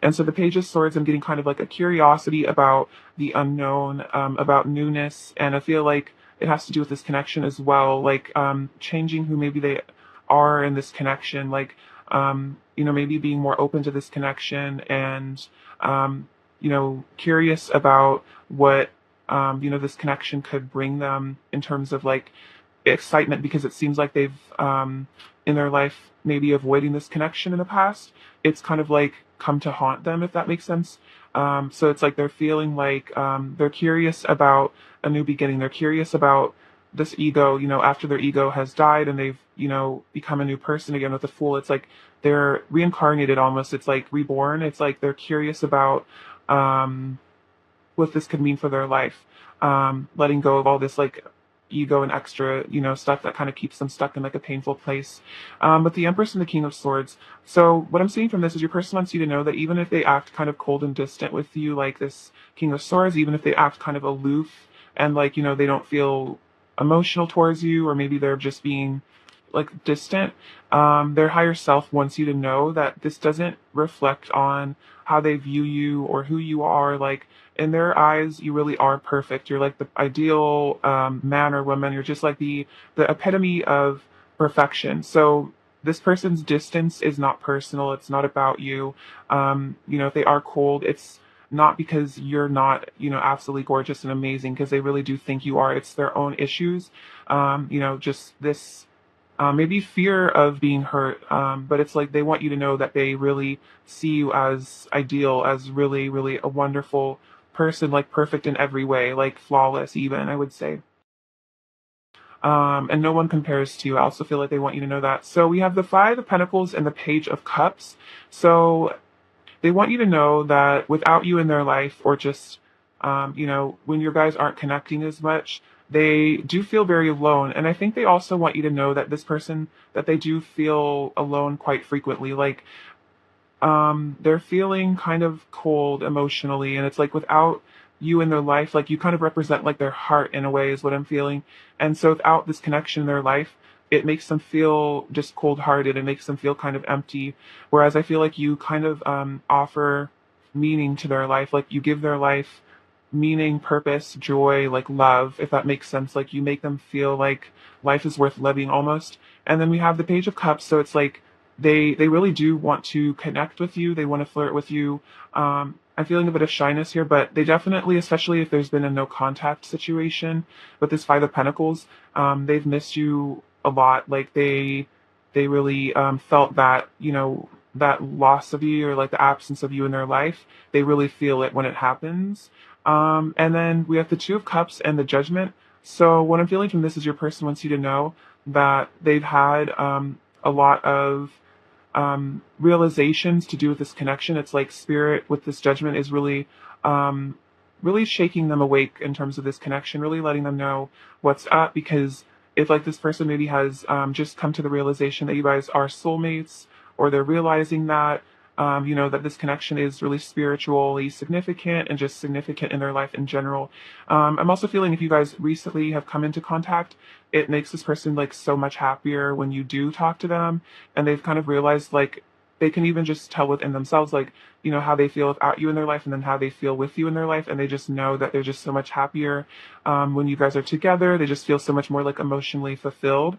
And so the Page of Swords, I'm getting kind of like a curiosity about the unknown, about newness. And I feel like it has to do with this connection as well, like changing who maybe they are in this connection, like, maybe being more open to this connection and, curious about what, this connection could bring them in terms of like excitement, because it seems like they've in their life maybe avoiding this connection in the past. It's kind of like come to haunt them, if that makes sense. So it's like they're feeling like they're curious about a new beginning. They're curious about this ego, after their ego has died and they've, become a new person again with the Fool. It's like they're reincarnated almost. It's like reborn. It's like they're curious about um, what this could mean for their life. Letting go of all this like ego and extra, stuff that kind of keeps them stuck in like a painful place. But the Empress and the King of Swords. So what I'm seeing from this is your person wants you to know that even if they act kind of cold and distant with you, like this King of Swords, even if they act kind of aloof and like, they don't feel emotional towards you, or maybe they're just being like distant, their higher self wants you to know that this doesn't reflect on how they view you or who you are. Like in their eyes, you really are perfect. You're like the ideal man or woman. You're just like the epitome of perfection. So this person's distance is not personal. It's not about you. If they are cold, it's not because you're not, absolutely gorgeous and amazing, because they really do think you are. It's their own issues. Just this maybe fear of being hurt, but it's like they want you to know that they really see you as ideal, as really, really a wonderful person, like perfect in every way, like flawless even, I would say. And no one compares to you. I also feel like they want you to know that. So we have the Five of Pentacles and the Page of Cups. So they want you to know that without you in their life, or just, when your guys aren't connecting as much, they do feel very alone. And I think they also want you to know that this person, that they do feel alone quite frequently. Like, they're feeling kind of cold emotionally. And it's like without you in their life, like you kind of represent like their heart in a way, is what I'm feeling. And so without this connection in their life, it makes them feel just cold hearted. It makes them feel kind of empty. Whereas I feel like you kind of offer meaning to their life. Like you give their life meaning, purpose, joy, like love, if that makes sense. Like you make them feel like life is worth living almost. And then we have the Page of Cups. So it's like they really do want to connect with you. They want to flirt with you. I'm feeling a bit of shyness here, but they definitely, especially if there's been a no contact situation with this Five of Pentacles, they've missed you a lot. Like they really felt that, that loss of you, or like the absence of you in their life. They really feel it when it happens. And then we have the Two of Cups and the Judgment. So what I'm feeling from this is your person wants you to know that they've had a lot of realizations to do with this connection. It's like Spirit with this Judgment is really, really shaking them awake in terms of this connection, really letting them know what's up. Because if like this person maybe has just come to the realization that you guys are soulmates, or they're realizing that, that this connection is really spiritually significant and just significant in their life in general. I'm also feeling if you guys recently have come into contact, it makes this person like so much happier when you do talk to them, and they've kind of realized like they can even just tell within themselves, like, how they feel without you in their life and then how they feel with you in their life. And they just know that they're just so much happier when you guys are together. They just feel so much more like emotionally fulfilled.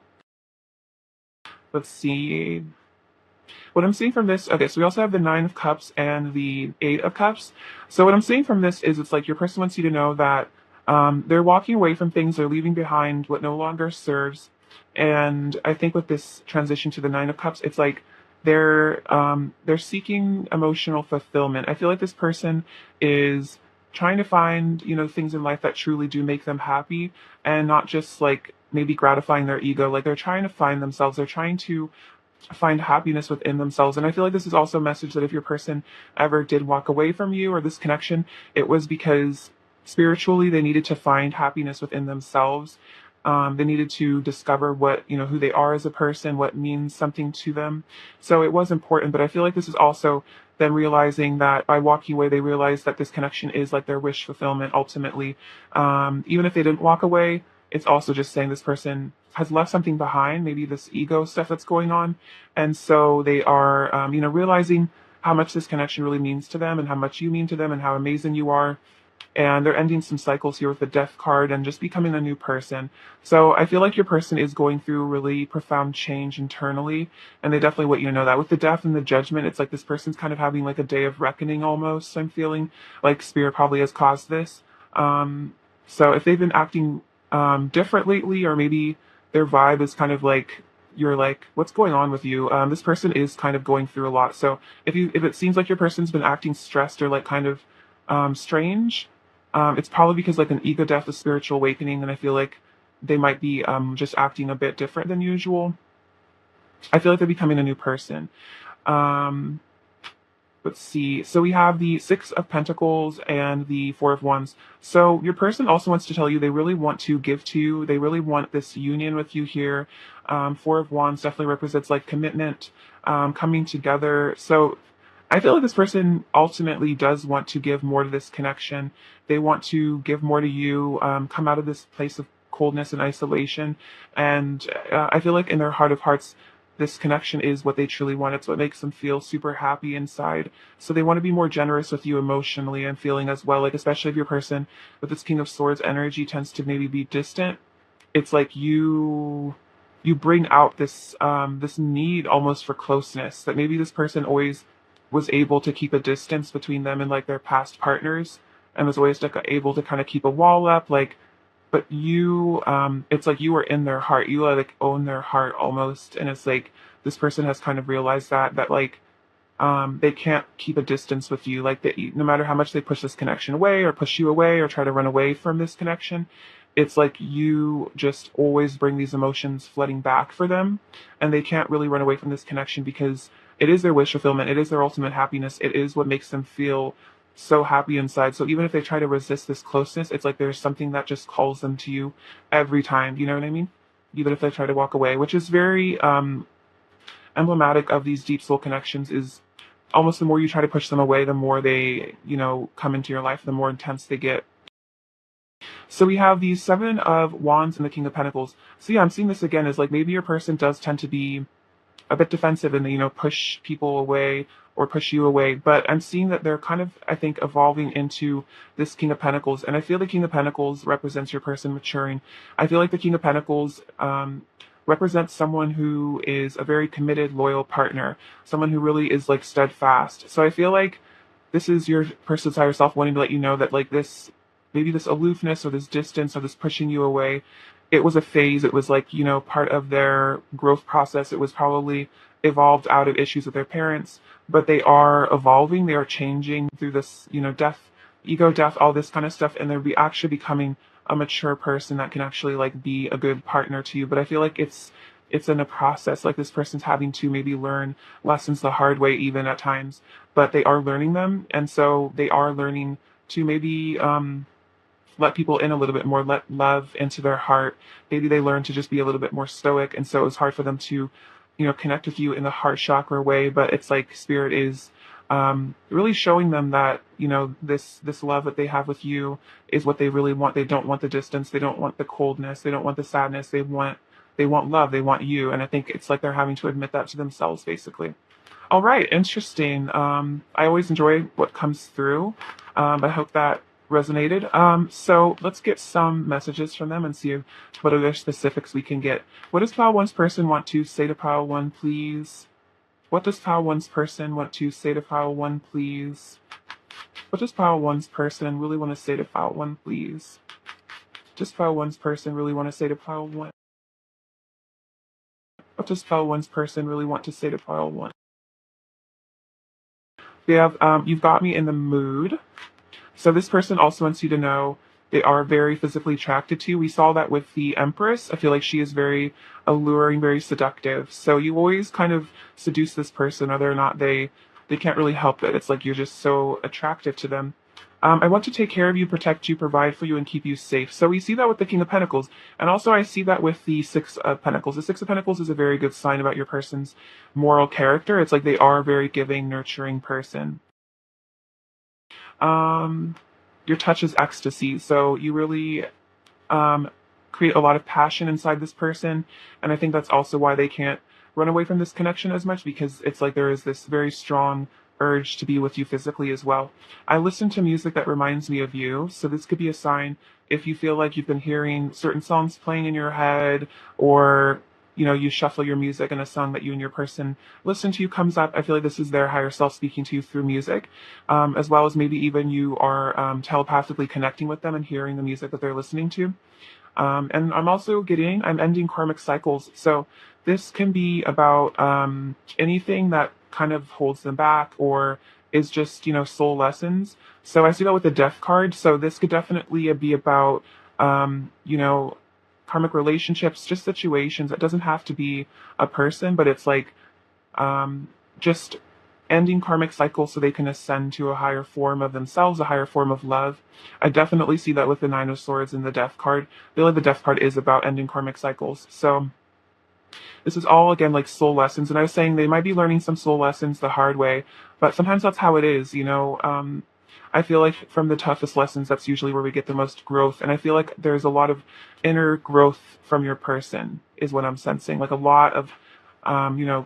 Let's see. What I'm seeing from this, okay, so we also have the Nine of Cups and the Eight of Cups. So what I'm seeing from this is it's like your person wants you to know that they're walking away from things, they're leaving behind what no longer serves. And I think with this transition to the Nine of Cups, it's like they're seeking emotional fulfillment. I feel like this person is trying to find, things in life that truly do make them happy, and not just like maybe gratifying their ego. Like they're trying to find themselves. They're trying to find happiness within themselves. And I feel like this is also a message that if your person ever did walk away from you or this connection, it was because spiritually they needed to find happiness within themselves. They needed to discover what, who they are as a person, what means something to them. So it was important, but I feel like this is also them realizing that by walking away, they realize that this connection is like their wish fulfillment ultimately. Even if they didn't walk away, it's also just saying this person has left something behind, maybe this ego stuff that's going on. And so they are, realizing how much this connection really means to them and how much you mean to them and how amazing you are. And they're ending some cycles here with the death card and just becoming a new person. So I feel like your person is going through really profound change internally, and they definitely want you to know that. With the death and the judgment, it's like this person's kind of having like a day of reckoning almost. I'm feeling like spirit probably has caused this. So if they've been acting different lately, or maybe their vibe is kind of like, you're like, what's going on with you? This person is kind of going through a lot. So if it seems like your person's been acting stressed or like kind of strange, it's probably because like an ego death, a spiritual awakening, and I feel like they might be just acting a bit different than usual. I feel like they're becoming a new person. Um, let's see. So we have the Six of Pentacles and the Four of Wands. So your person also wants to tell you they really want to give to you. They really want this union with you here. Four of Wands definitely represents like commitment, coming together. So I feel like this person ultimately does want to give more to this connection. They want to give more to you, come out of this place of coldness and isolation. And I feel like in their heart of hearts, this connection is what they truly want. It's what makes them feel super happy inside. So they want to be more generous with you emotionally and feeling as well. Like, especially if your person with this King of Swords energy tends to maybe be distant, it's like you bring out this this need almost for closeness, that maybe this person always was able to keep a distance between them and like their past partners, and was always like able to kind of keep a wall up, like, but you it's like you are in their heart, you like own their heart almost. And it's like this person has kind of realized that like they can't keep a distance with you, like that no matter how much they push this connection away or push you away or try to run away from this connection, it's like you just always bring these emotions flooding back for them, and they can't really run away from this connection because it is their wish fulfillment, it is their ultimate happiness, it is what makes them feel so happy inside. So even if they try to resist this closeness, it's like there's something that just calls them to you every time, you know what I mean? Even if they try to walk away, which is very emblematic of these deep soul connections. Is almost the more you try to push them away, the more they, come into your life, the more intense they get. So we have the Seven of Wands and the King of Pentacles. So yeah, I'm seeing this again as like maybe your person does tend to be a bit defensive and they, push people away or push you away. But I'm seeing that they're kind of, I think, evolving into this King of Pentacles. And I feel the King of Pentacles represents your person maturing. I feel like the King of Pentacles represents someone who is a very committed, loyal partner, someone who really is like steadfast. So I feel like this is your person's higher self wanting to let you know that like this, maybe this aloofness or this distance or this pushing you away, it was a phase. It was like, part of their growth process. It was probably evolved out of issues with their parents, but they are evolving. They are changing through this, death, ego death, all this kind of stuff. And they're actually becoming a mature person that can actually like be a good partner to you. But I feel like it's in a process. Like this person's having to maybe learn lessons the hard way, even at times, but they are learning them. And so they are learning to maybe, let people in a little bit more, let love into their heart. Maybe they learn to just be a little bit more stoic. And so it's hard for them to, connect with you in the heart chakra way. But it's like spirit is really showing them that, this love that they have with you is what they really want. They don't want the distance. They don't want the coldness. They don't want the sadness. They want love. They want you. And I think it's like they're having to admit that to themselves, basically. All right. Interesting. I always enjoy what comes through. I hope that resonated. So let's get some messages from them and see what other specifics we can get. What does Pile One's person want to say to Pile One, please? What does Pile One's person want to say to Pile One, please? What does Pile One's person really want to say to Pile One, please? Does Pile One's person really want to say to Pile One? What does Pile One's person really want to say to Pile One? We have, you've got me in the mood. So this person also wants you to know they are very physically attracted to you. We saw that with the Empress. I feel like she is very alluring, very seductive. So you always kind of seduce this person, whether or not they can't really help it. It's like you're just so attractive to them. I want to take care of you, protect you, provide for you, and keep you safe. So we see that with the King of Pentacles. And also I see that with the Six of Pentacles. The Six of Pentacles is a very good sign about your person's moral character. It's like they are a very giving, nurturing person. Your touch is ecstasy. So you really create a lot of passion inside this person. And I think that's also why they can't run away from this connection as much, because it's like there is this very strong urge to be with you physically as well. I listen to music that reminds me of you, so this could be a sign if you feel like you've been hearing certain songs playing in your head, or you shuffle your music and a song that you and your person listen to comes up. I feel like this is their higher self speaking to you through music, as well as maybe even you are telepathically connecting with them and hearing the music that they're listening to. And I'm ending karmic cycles. So this can be about anything that kind of holds them back or is just, soul lessons. So I see that with the death card. So this could definitely be about, karmic relationships, just situations. It doesn't have to be a person, but it's like just ending karmic cycles so they can ascend to a higher form of themselves, a higher form of love. I definitely see that with the Nine of Swords and the Death card. Really, the Death card is about ending karmic cycles. So this is all, again, like soul lessons. And I was saying they might be learning some soul lessons the hard way, but sometimes that's how it is. I feel like from the toughest lessons, that's usually where we get the most growth. And I feel like there's a lot of inner growth from your person, is what I'm sensing. Like a lot of,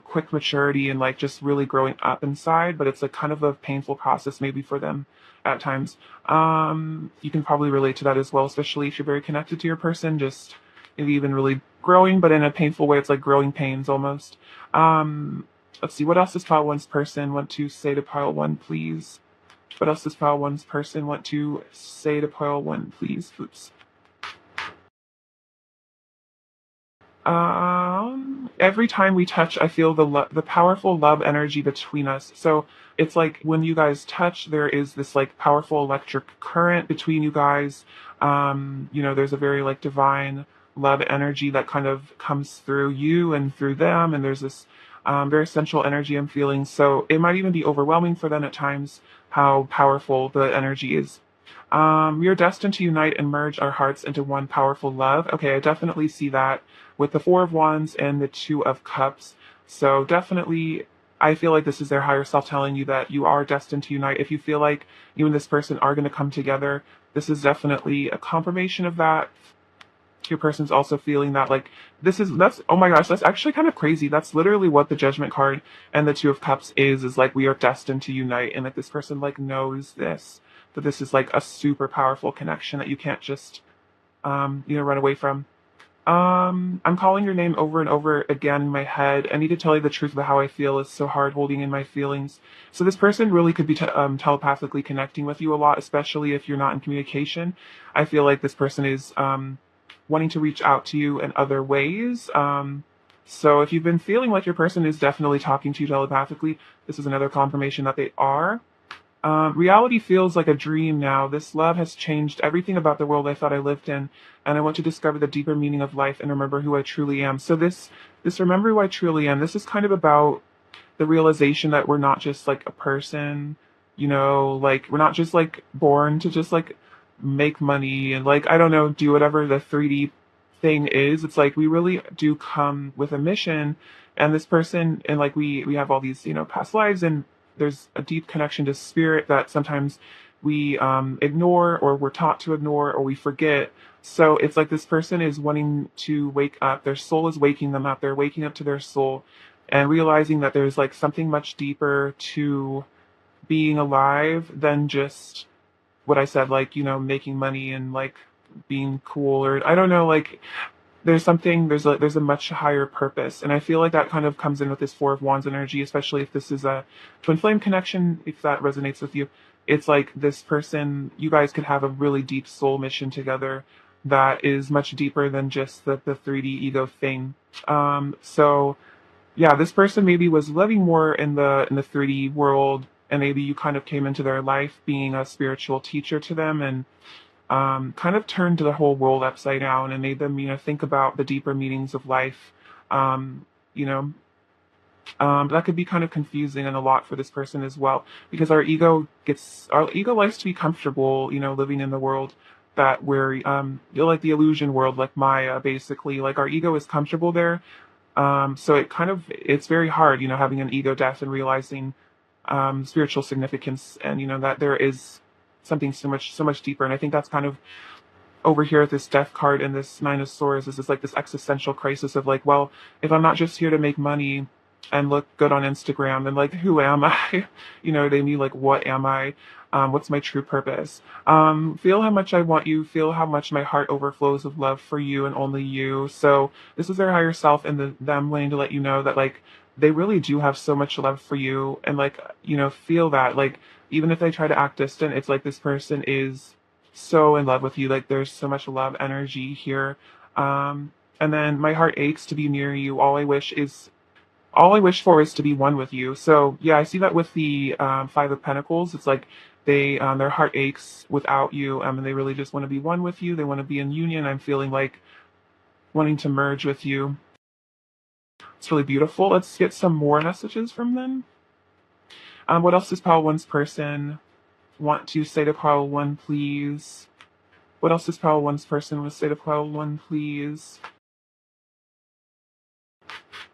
quick maturity and like just really growing up inside, but it's like kind of a painful process maybe for them at times. You can probably relate to that as well, especially if you're very connected to your person, just maybe even really growing, but in a painful way. It's like growing pains almost. Let's see, what else does pile one's person want to say to pile one, please? What else does pile one's person want to say to pile one, please? Oops. Every time we touch, I feel the powerful love energy between us. So it's like when you guys touch, there is this like powerful electric current between you guys. There's a very like divine love energy that kind of comes through you and through them, and there's this very sensual energy I'm feeling. So it might even be overwhelming for them at times how powerful the energy is. We are destined to unite and merge our hearts into one powerful love. Okay, I definitely see that with the Four of Wands and the Two of Cups. So definitely, I feel like this is their higher self telling you that you are destined to unite. If you feel like you and this person are going to come together, this is definitely a confirmation of that. Your person's also feeling that like that's, oh my gosh, that's actually kind of crazy. That's literally what the Judgment card and the Two of Cups is like we are destined to unite, and like this person like knows this, that this is like a super powerful connection that you can't just run away from. I'm calling your name over and over again in my head. I need to tell you the truth about how I feel. It's so hard holding in my feelings. So this person really could be telepathically connecting with you a lot, especially if you're not in communication. I feel like this person is wanting to reach out to you in other ways. So if you've been feeling like your person is definitely talking to you telepathically, this is another confirmation that they are. Reality feels like a dream now. This love has changed everything about the world I thought I lived in, and I want to discover the deeper meaning of life and remember who I truly am. So this remember who I truly am, this is kind of about the realization that we're not just like a person, like we're not just like born to just like make money and like, I don't know, do whatever the 3D thing is. It's like we really do come with a mission, and this person, and like we have all these, past lives, and there's a deep connection to spirit that sometimes we ignore, or we're taught to ignore, or we forget. So it's like this person is wanting to wake up. Their soul is waking them up. They're waking up to their soul and realizing that there's like something much deeper to being alive than just what I said, like, making money and like being cool, or I don't know, like there's a much higher purpose. And I feel like that kind of comes in with this Four of Wands energy, especially if this is a twin flame connection, if that resonates with you. It's like this person, you guys could have a really deep soul mission together that is much deeper than just the 3D ego thing. So yeah, this person maybe was living more in the 3D world, and maybe you kind of came into their life being a spiritual teacher to them, and kind of turned the whole world upside down and made them, think about the deeper meanings of life. Um, you know, that could be kind of confusing and a lot for this person as well, because our ego likes to be comfortable, living in the world that we're, like the illusion world, like Maya, basically. Like our ego is comfortable there. So it's very hard, having an ego death and realizing spiritual significance, and that there is something so much deeper. And I think that's kind of over here at this death card and this Nine of Swords is this like this existential crisis of like, well, if I'm not just here to make money, and look good on Instagram and like, who am I? You know what I mean? Like, what am I? What's my true purpose? Feel how much I want you, feel how much my heart overflows with love for you and only you. So this is their higher self and them wanting to let you know that like they really do have so much love for you and like, you know, feel that like even if they try to act distant, it's like this person is so in love with you. Like there's so much love energy here. And then my heart aches to be near you. All I wish for is to be one with you. So yeah, I see that with the Five of Pentacles. It's like they their heart aches without you, and they really just want to be one with you. They want to be in union. I'm feeling like wanting to merge with you. It's really beautiful. Let's get some more messages from them. What else does Pile One's person want to say to Pile One, please? What else does Pile One's person want to say to Pile One, please?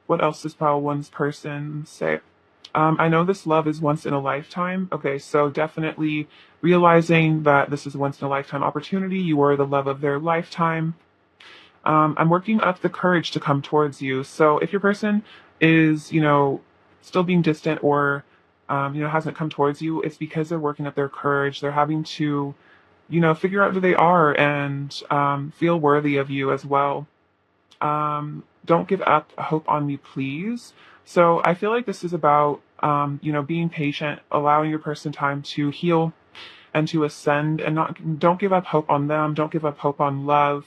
What else does Pile One's person say? I know this love is once in a lifetime. Okay, so definitely realizing that this is a once in a lifetime opportunity. You are the love of their lifetime. I'm working up the courage to come towards you. So if your person is, you know, still being distant or, you know, hasn't come towards you, it's because they're working up their courage. They're having to, you know, figure out who they are and feel worthy of you as well. Don't give up hope on me, please. So I feel like this is about, you know, being patient, allowing your person time to heal and to ascend, and don't give up hope on them. Don't give up hope on love.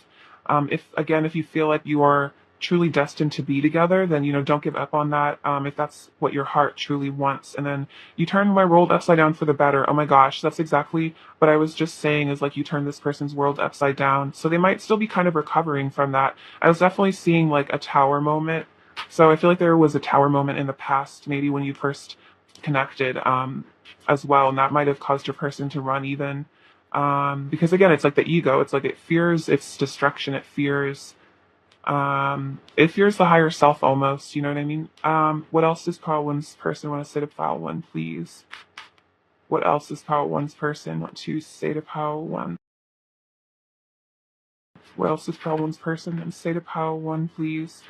If you feel like you are truly destined to be together, then, you know, don't give up on that. If that's what your heart truly wants. And then you turn my world upside down for the better. Oh my gosh, that's exactly what I was just saying, is like you turn this person's world upside down. So they might still be kind of recovering from that. I was definitely seeing like a tower moment. So I feel like there was a tower moment in the past, maybe when you first connected, as well. And that might have caused your person to run even. Because again, it's like the ego. It's like it fears its destruction. It fears the higher self almost, you know what I mean? What else does Pile One's person want to say to Pile One, please? What else does Pile One's person want to say to Pile One? What else does Pile One's person want to say to Pile One, please?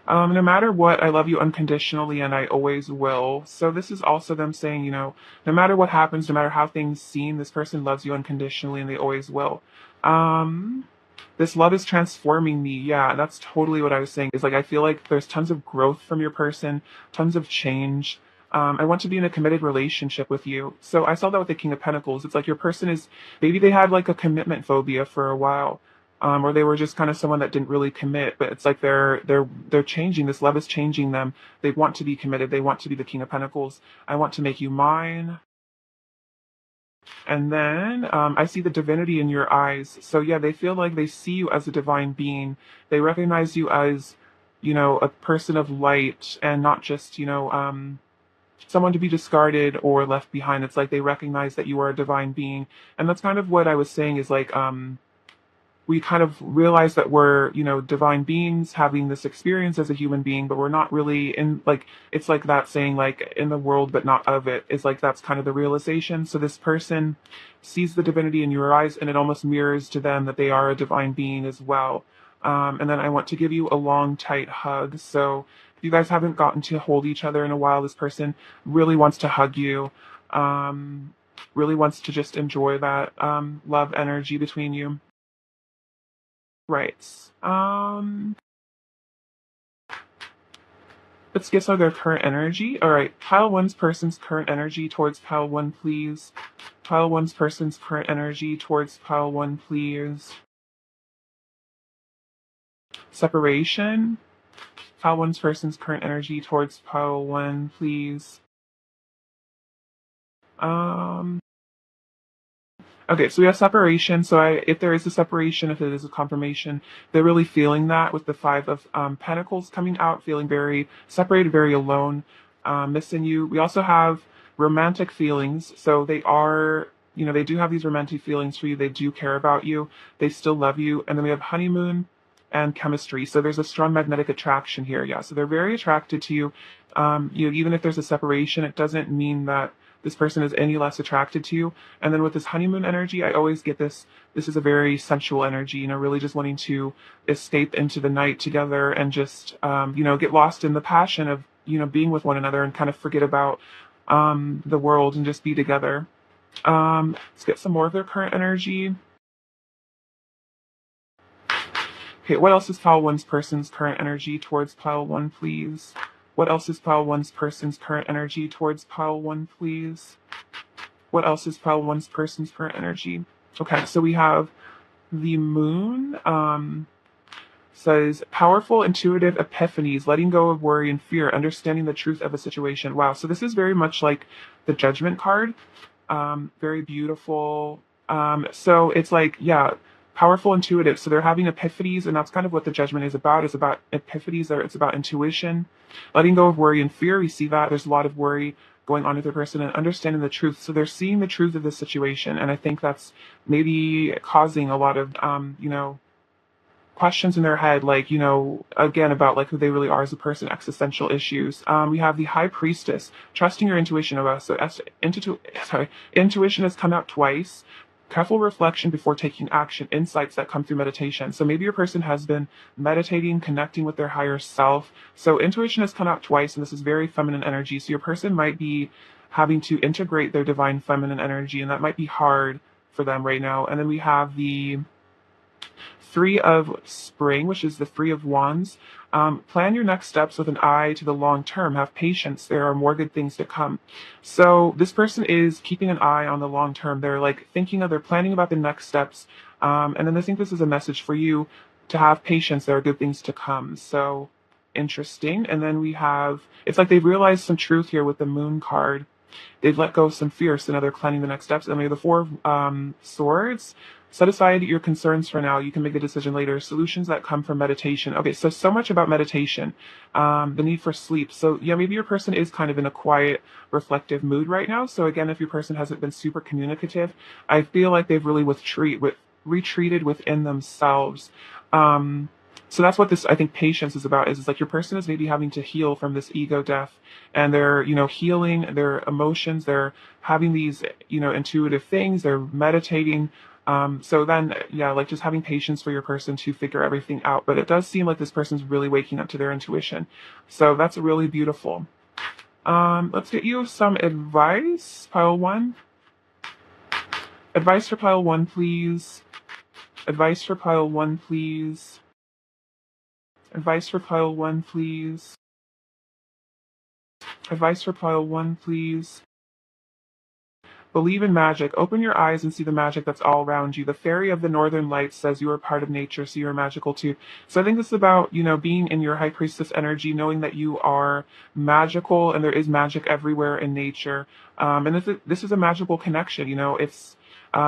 No matter what, I love you unconditionally and I always will. So this is also them saying, you know, no matter what happens, no matter how things seem, this person loves you unconditionally and they always will. Um, this love is transforming me. Yeah, that's totally what I was saying. Is like I feel like there's tons of growth from your person, tons of change. I want to be in a committed relationship with you. So I saw that with the King of Pentacles. It's like your person is, maybe they had like a commitment phobia for a while, or they were just kind of someone that didn't really commit. But it's like they're changing. This love is changing them. They want to be committed. They want to be the King of Pentacles. I want to make you mine. And then I see the divinity in your eyes. So yeah, they feel like they see you as a divine being. They recognize you as, you know, a person of light and not just, you know, someone to be discarded or left behind. It's like they recognize that you are a divine being. And that's kind of what I was saying is like, we kind of realize that we're, you know, divine beings having this experience as a human being, but we're not really in, like, it's like that saying, like, in the world, but not of it. It's like that's kind of the realization. So this person sees the divinity in your eyes, and it almost mirrors to them that they are a divine being as well. And then I want to give you a long, tight hug. So if you guys haven't gotten to hold each other in a while, this person really wants to hug you, really wants to just enjoy that love energy between you. Right. Let's get some of their current energy. All right. Pile one's person's current energy towards pile one, please. Pile one's person's current energy towards pile one, please. Separation. Pile one's person's current energy towards pile one, please. Um, Okay, so we have separation. So if there is a separation, if it is a confirmation, they're really feeling that with the Five of Pentacles coming out, feeling very separated, very alone, missing you. We also have romantic feelings. So they are, you know, they do have these romantic feelings for you. They do care about you. They still love you. And then we have honeymoon and chemistry. So there's a strong magnetic attraction here. Yeah. So they're very attracted to you. You know, even if there's a separation, it doesn't mean that this person is any less attracted to you. And then with this honeymoon energy, I always get this is a very sensual energy, really just wanting to escape into the night together and just, get lost in the passion of, being with one another and kind of forget about the world and just be together. Let's get some more of their current energy. Okay, what else is pile one's person's current energy towards pile one, please? What else is pile one's person's current energy towards pile one, please? What else is pile one's person's current energy? Okay, so we have the moon. Says powerful intuitive epiphanies, letting go of worry and fear, understanding the truth of a situation. Wow, so this is very much like the Judgment card. Very beautiful. So it's like, yeah, powerful intuitive. So they're having epiphanies, and that's kind of what the Judgment is about. It's about epiphanies, or it's about intuition, letting go of worry and fear. We see that there's a lot of worry going on with the person and understanding the truth. So they're seeing the truth of the situation, and I think that's maybe causing a lot of, questions in their head, like, again, about like who they really are as a person, existential issues. We have the High Priestess, trusting your intuition of us. So intuition has come out twice. Careful reflection before taking action, insights that come through meditation. So maybe your person has been meditating, connecting with their higher self. So intuition has come out twice, and this is very feminine energy. So your person might be having to integrate their divine feminine energy, and that might be hard for them right now. And then we have the Three of Spring, which is the Three of Wands. Plan your next steps with an eye to the long term. Have patience. There are more good things to come. So this person is keeping an eye on the long term. They're like they're planning about the next steps. And then I think this is a message for you to have patience. There are good things to come. So interesting. And then we have, it's like they've realized some truth here with the Moon card. They've let go of some fear, so now they're planning the next steps. And we have the Four of Swords. Set aside your concerns for now. You can make a decision later. Solutions that come from meditation. Okay, so much about meditation. The need for sleep. So yeah, maybe your person is kind of in a quiet, reflective mood right now. So again, if your person hasn't been super communicative, I feel like they've really retreated within themselves. So that's what this, I think, patience is about. Is it's like your person is maybe having to heal from this ego death, and they're, healing their emotions. They're having these, intuitive things. They're meditating. So then, yeah, like just having patience for your person to figure everything out. But it does seem like this person's really waking up to their intuition. So that's really beautiful. Let's get you some advice, pile one. Advice for pile one, please. Advice for pile one, please. Advice for pile one, please. Advice for pile one, please. Believe in magic. Open your eyes and see the magic that's all around you. The fairy of the northern lights says you are part of nature, so you're magical too. So I think this is about, being in your high priestess energy, knowing that you are magical and there is magic everywhere in nature. And this is a magical connection, it's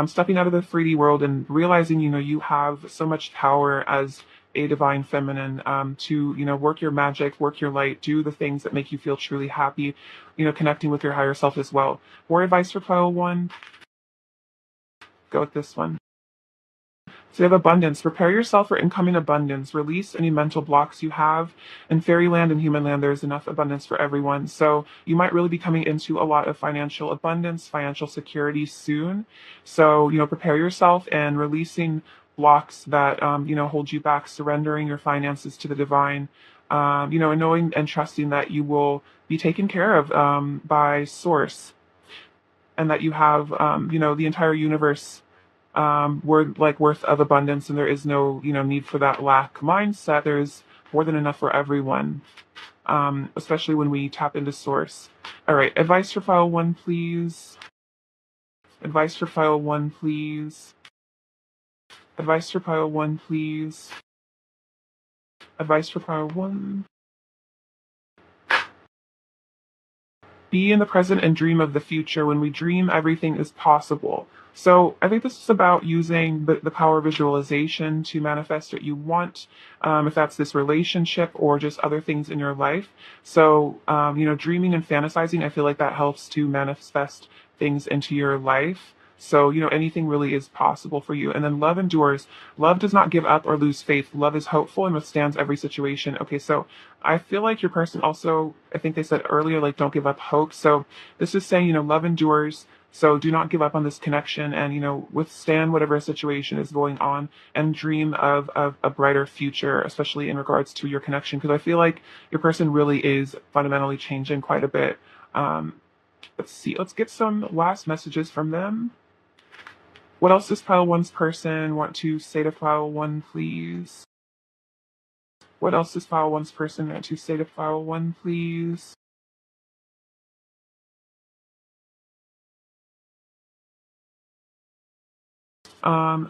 stepping out of the 3D world and realizing, you have so much power as a divine feminine, to, work your magic, work your light, do the things that make you feel truly happy, connecting with your higher self as well. More advice for pile one. Go with this one. So you have abundance. Prepare yourself for incoming abundance. Release any mental blocks you have. In fairyland and human land, there's enough abundance for everyone. So you might really be coming into a lot of financial abundance, financial security soon. So, prepare yourself and releasing blocks that, hold you back, surrendering your finances to the divine, and knowing and trusting that you will be taken care of, by source, and that you have, the entire universe, worth of abundance, and there is no, need for that lack mindset. There's more than enough for everyone, especially when we tap into source. All right, advice for file one, please. Advice for file one, please. Advice for pile one, please. Advice for pile one. Be in the present and dream of the future. When we dream, everything is possible. So I think this is about using the power of visualization to manifest what you want, if that's this relationship or just other things in your life. So, dreaming and fantasizing, I feel like that helps to manifest things into your life. So, anything really is possible for you. And then love endures. Love does not give up or lose faith. Love is hopeful and withstands every situation. Okay, so I feel like your person also, I think they said earlier, like, don't give up hope. So this is saying, love endures. So do not give up on this connection and, withstand whatever situation is going on and dream of a brighter future, especially in regards to your connection. Because I feel like your person really is fundamentally changing quite a bit. Um, let's see. Let's get some last messages from them. What else does pile one's person want to say to pile one, please? What else does pile one's person want to say to pile one, please?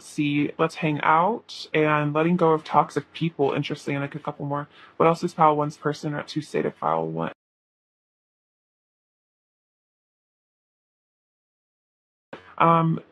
See, let's hang out and letting go of toxic people. Interesting, and like a couple more. What else does pile one's person want to say to pile one?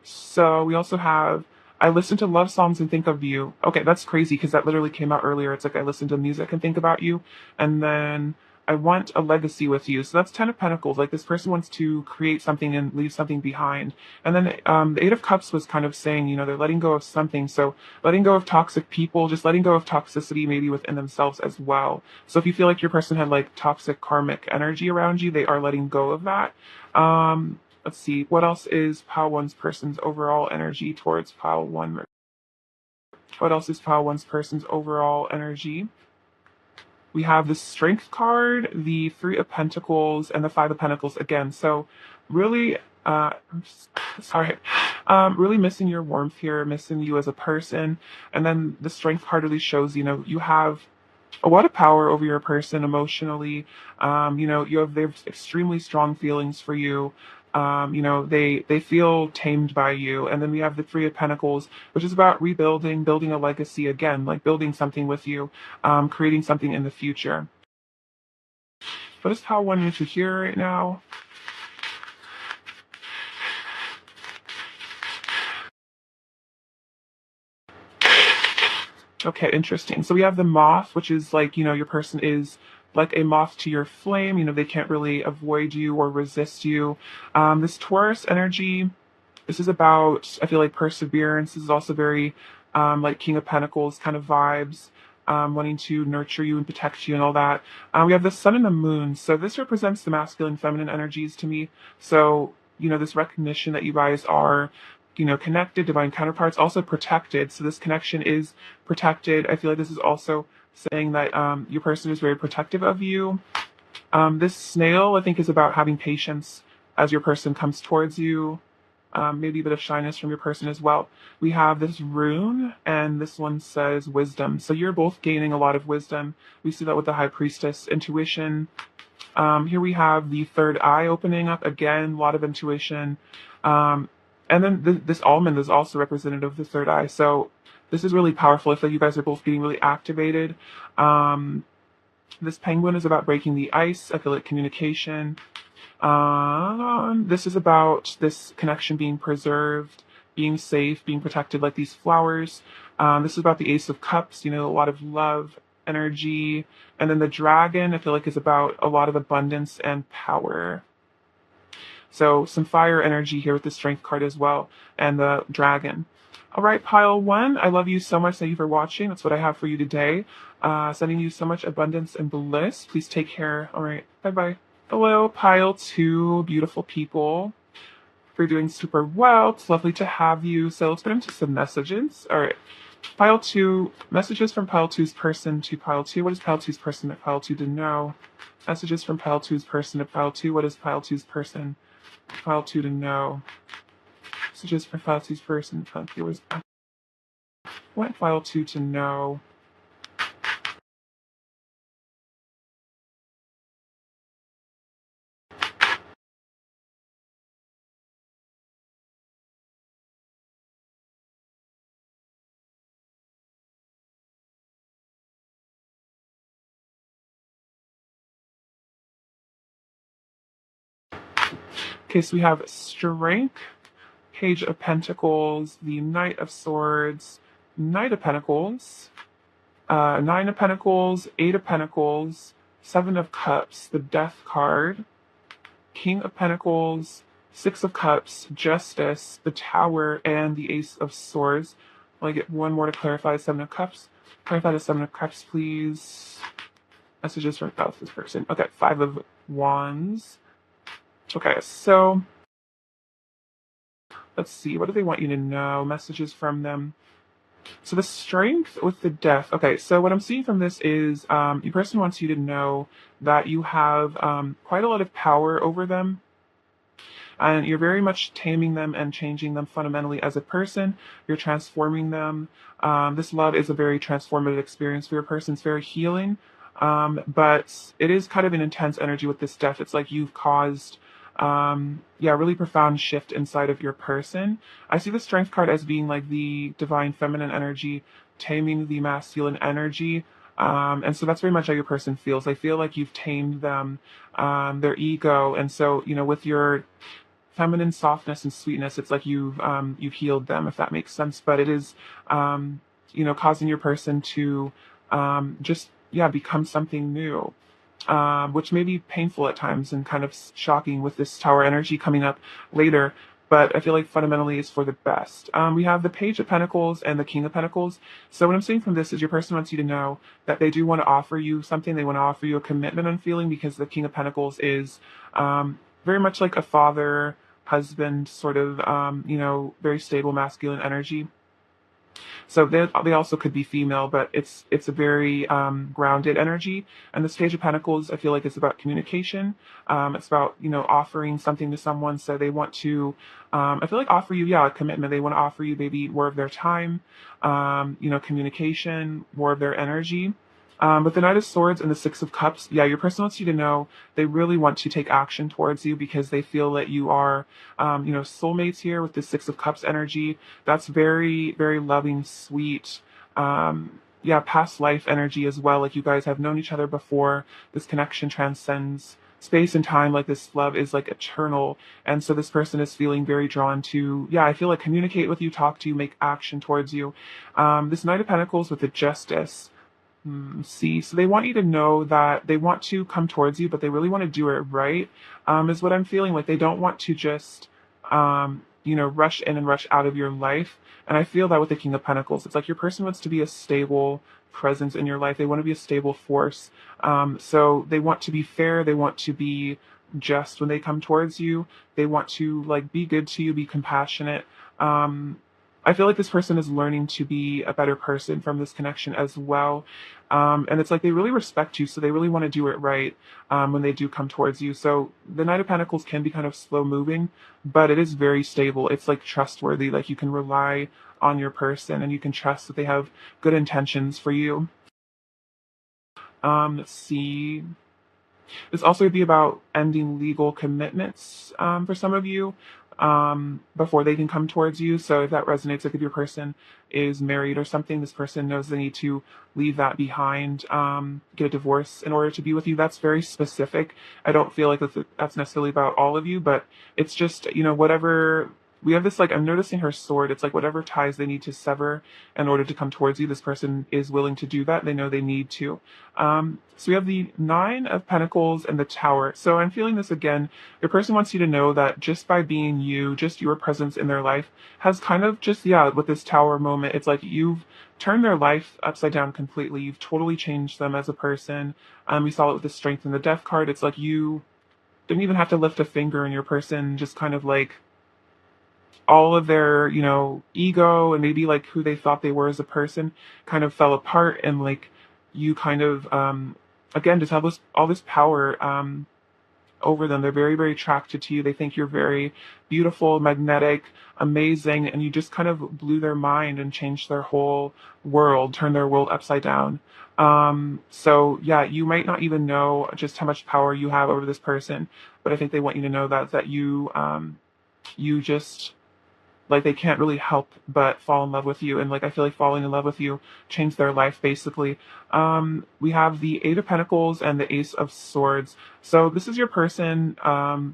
So we also have I listen to love songs and think of you. Okay, that's crazy because that literally came out earlier. It's like I listen to music and think about you, and then I want a legacy with you. So that's Ten of Pentacles. Like this person wants to create something and leave something behind. And then the Eight of Cups was kind of saying, they're letting go of something. So letting go of toxic people, just letting go of toxicity maybe within themselves as well. So if you feel like your person had like toxic karmic energy around you, they are letting go of that. Let's see, what else is pile one's person's overall energy towards pile one? What else is pile one's person's overall energy? We have the Strength card, the Three of Pentacles, and the Five of Pentacles again. So really, sorry, really missing your warmth here, missing you as a person. And then the Strength card really shows, you have a lot of power over your person emotionally. They have extremely strong feelings for you. They feel tamed by you. And then we have the Three of Pentacles, which is about rebuilding, building a legacy again, like building something with you, creating something in the future. What is how one need to hear right now? Okay, interesting. So we have the moth, which is like, your person is like a moth to your flame. They can't really avoid you or resist you. This Taurus energy, this is about, I feel like, perseverance. This is also very like King of Pentacles kind of vibes, wanting to nurture you and protect you and all that. We have the sun and the moon. So this represents the masculine, feminine energies to me. So, this recognition that you guys are, connected, divine counterparts, also protected. So this connection is protected. I feel like this is also saying that your person is very protective of you. This snail, I think, is about having patience as your person comes towards you. Maybe a bit of shyness from your person as well. We have this rune, and this one says wisdom. So you're both gaining a lot of wisdom. We see that with the High Priestess, intuition. Here we have the third eye opening up again, a lot of intuition. And then this almond is also representative of the third eye. So this is really powerful. I feel like you guys are both getting really activated. This penguin is about breaking the ice. I feel like communication. This is about this connection being preserved, being safe, being protected, like these flowers. This is about the Ace of Cups, a lot of love, energy. And then the dragon, I feel like, is about a lot of abundance and power. So some fire energy here with the Strength card as well, and the dragon. All right, pile one, I love you so much. Thank you for watching. That's what I have for you today. Sending you so much abundance and bliss. Please take care. All right, bye-bye. Hello, pile two, beautiful people. You're doing super well. It's lovely to have you. So let's get into some messages. All right. Pile two, messages from pile two's person to pile two. What is pile two's person at pile two to know? Messages from pile two's person to pile two. What is pile two's person? Pile two to know. Messages from pile two's person. Pile two. What pile two to know? Okay, so we have strength, Page of Pentacles, the Knight of Swords, Knight of Pentacles, Nine of Pentacles, Eight of Pentacles, Seven of Cups, the Death card, King of Pentacles, Six of Cups, Justice, the Tower, and the Ace of Swords. I'll get one more to clarify. Seven of Cups. Clarify the Seven of Cups, please. Messages from about this person. Okay, Five of Wands. Okay, so let's see. What do they want you to know? Messages from them. So the Strength with the Death. Okay, so what I'm seeing from this is your person wants you to know that you have quite a lot of power over them, and you're very much taming them and changing them fundamentally as a person. You're transforming them. This love is a very transformative experience for your person. It's very healing, but it is kind of an intense energy with this death. It's like you've caused yeah, really profound shift inside of your person. I see the Strength card as being like the divine feminine energy taming the masculine energy. And so that's very much how your person feels. They feel like you've tamed them, their ego. And so, with your feminine softness and sweetness, it's like you've healed them, if that makes sense. But it is, causing your person to just, yeah, become something new, which may be painful at times and kind of shocking with this Tower energy coming up later. But I feel like fundamentally it's for the best. We have the Page of Pentacles and the King of Pentacles. So what I'm saying from this is your person wants you to know that they do want to offer you something. They want to offer you a commitment on feeling, because the King of Pentacles is very much like a father, husband, sort of, very stable masculine energy. So they also could be female, but it's a very grounded energy. And this Page of Pentacles, I feel like it's about communication. It's about offering something to someone. So they want to, I feel like offer you, yeah, a commitment. They want to offer you maybe more of their time, communication, more of their energy. With the Knight of Swords and the Six of Cups, yeah, your person wants you to know they really want to take action towards you, because they feel that you are, soulmates here with the Six of Cups energy. That's very, very loving, sweet, yeah, past life energy as well. Like you guys have known each other before. This connection transcends space and time. Like this love is like eternal. And so this person is feeling very drawn to, yeah, I feel like communicate with you, talk to you, make action towards you. This Knight of Pentacles with the Justice. See, so they want you to know that they want to come towards you, but they really want to do it right, is what I'm feeling. Like they don't want to just, rush in and rush out of your life. And I feel that with the King of Pentacles, it's like your person wants to be a stable presence in your life. They want to be a stable force. So they want to be fair. They want to be just when they come towards you. They want to like be good to you, be compassionate. I feel like this person is learning to be a better person from this connection as well. And it's like they really respect you, so they really want to do it right when they do come towards you. So the Knight of Pentacles can be kind of slow moving, but it is very stable. It's like trustworthy. Like you can rely on your person and you can trust that they have good intentions for you. Let's see. This also would be about ending legal commitments for some of you before they can come towards you. So if that resonates, like if your person is married or something, this person knows they need to leave that behind, get a divorce in order to be with you. That's very specific. I don't feel like that's necessarily about all of you, but it's just, whatever. We have this, like, I'm noticing her sword. It's like whatever ties they need to sever in order to come towards you, this person is willing to do that. They know they need to. So we have the Nine of Pentacles and the Tower. So I'm feeling this again. Your person wants you to know that just by being you, just your presence in their life has kind of just, yeah, with this Tower moment, it's like you've turned their life upside down completely. You've totally changed them as a person. We saw it with the Strength and the Death card. It's like you didn't even have to lift a finger, and your person just kind of like all of their, ego and maybe like who they thought they were as a person kind of fell apart, and like you kind of, again, just have all this power, over them. They're very, very attracted to you. They think you're very beautiful, magnetic, amazing, and you just kind of blew their mind and changed their whole world, turned their world upside down. So yeah, you might not even know just how much power you have over this person, but I think they want you to know that you just, like, they can't really help but fall in love with you. And like I feel like falling in love with you changed their life basically. We have the Eight of Pentacles and the Ace of Swords. So this is your person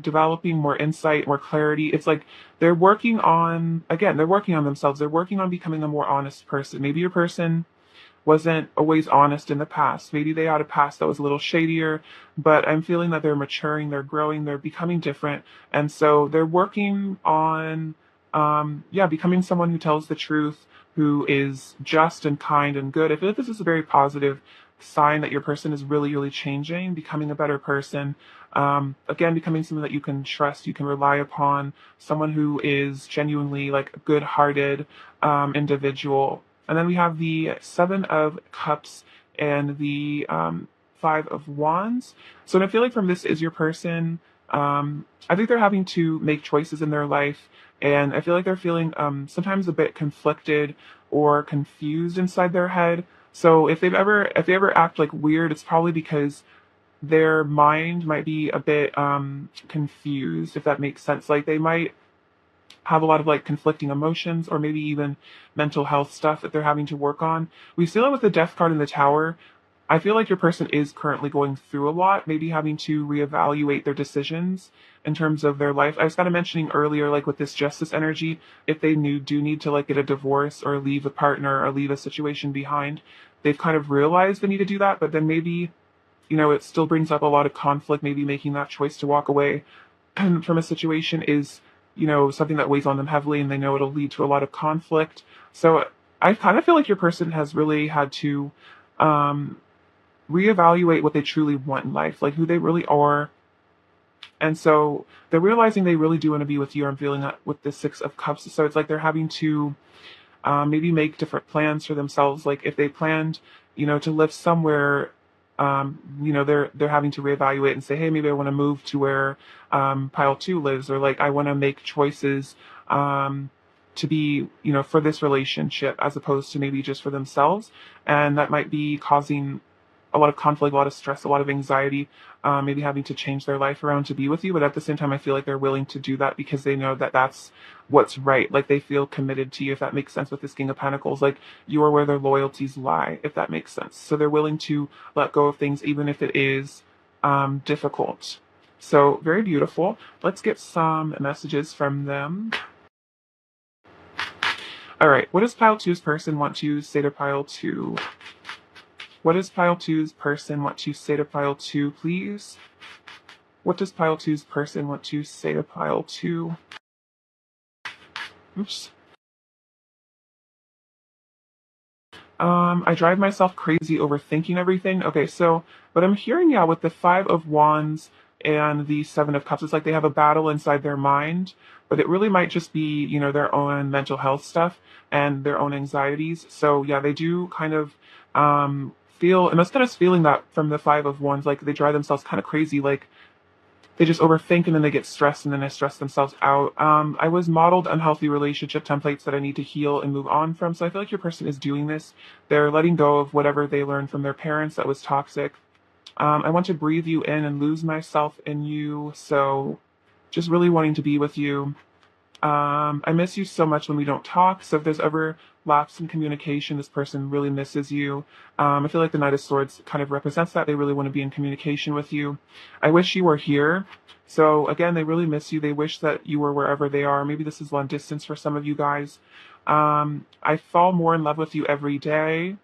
developing more insight, more clarity. It's like they're working on themselves. They're working on becoming a more honest person. Maybe your person wasn't always honest in the past. Maybe they had a past that was a little shadier, but I'm feeling that they're maturing, they're growing, they're becoming different. And so they're working on, yeah, becoming someone who tells the truth, who is just and kind and good. I feel like this is a very positive sign that your person is really, really changing, becoming a better person. Again, becoming someone that you can trust, you can rely upon, someone who is genuinely like a good-hearted individual. And then we have the Seven of Cups and the Five of Wands. So I feel like from this is your person. I think they're having to make choices in their life, and I feel like they're feeling sometimes a bit conflicted or confused inside their head. So if they ever act like weird, it's probably because their mind might be a bit confused, if that makes sense. Like they might have a lot of like conflicting emotions or maybe even mental health stuff that they're having to work on. We see that with the Death card in the Tower. I feel like your person is currently going through a lot, maybe having to reevaluate their decisions in terms of their life. I was kind of mentioning earlier, like with this Justice energy, if they do need to like get a divorce or leave a partner or leave a situation behind, they've kind of realized they need to do that, but then maybe, it still brings up a lot of conflict. Maybe making that choice to walk away from a situation is, something that weighs on them heavily, and they know it'll lead to a lot of conflict. So I kind of feel like your person has really had to um, reevaluate what they truly want in life, like who they really are. And so they're realizing they really do want to be with you. I'm feeling that with the Six of Cups. So it's like they're having to maybe make different plans for themselves. Like if they planned, to live somewhere, they're having to reevaluate and say, hey, maybe I want to move to where pile two lives, or like I want to make choices to be, for this relationship as opposed to maybe just for themselves. And that might be causing a lot of conflict, a lot of stress, a lot of anxiety, maybe having to change their life around to be with you. But at the same time, I feel like they're willing to do that because they know that that's what's right. Like they feel committed to you, if that makes sense, with this King of Pentacles. Like you are where their loyalties lie, if that makes sense. So they're willing to let go of things, even if it is difficult. So very beautiful. Let's get some messages from them. All right. What does pile two's person want to say to pile two? What does pile two's person want to say to pile two, please? What does pile two's person want to say to pile two? Oops. I drive myself crazy overthinking everything. Okay, so what I'm hearing, yeah, with the Five of Wands and the Seven of Cups, it's like they have a battle inside their mind, but it really might just be, their own mental health stuff and their own anxieties. So yeah, they do kind of feel, and instead of feeling that from the Five of Wands, like they drive themselves kind of crazy, like they just overthink and then they get stressed and then they stress themselves out. I was modeled unhealthy relationship templates that I need to heal and move on from. So I feel like your person is doing this. They're letting go of whatever they learned from their parents that was toxic. I want to breathe you in and lose myself in you. So just really wanting to be with you. I miss you so much when we don't talk. So if there's ever lapse in communication, this person really misses you. I feel like the Knight of Swords kind of represents that. They really want to be in communication with you. I wish you were here. So again, they really miss you. They wish that you were wherever they are. Maybe this is long distance for some of you guys. I fall more in love with you every day.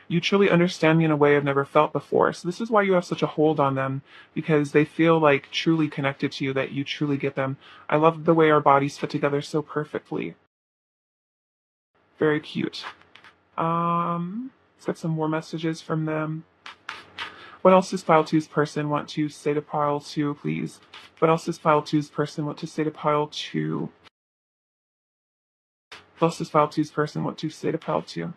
You truly understand me in a way I've never felt before. So this is why you have such a hold on them, because they feel like truly connected to you, that you truly get them. I love the way our bodies fit together so perfectly. Very cute. Let's get some more messages from them. What else does pile two's person want to say to pile two, please? What else does pile two's person want to say to pile two? What else does pile two's person want to say to pile two?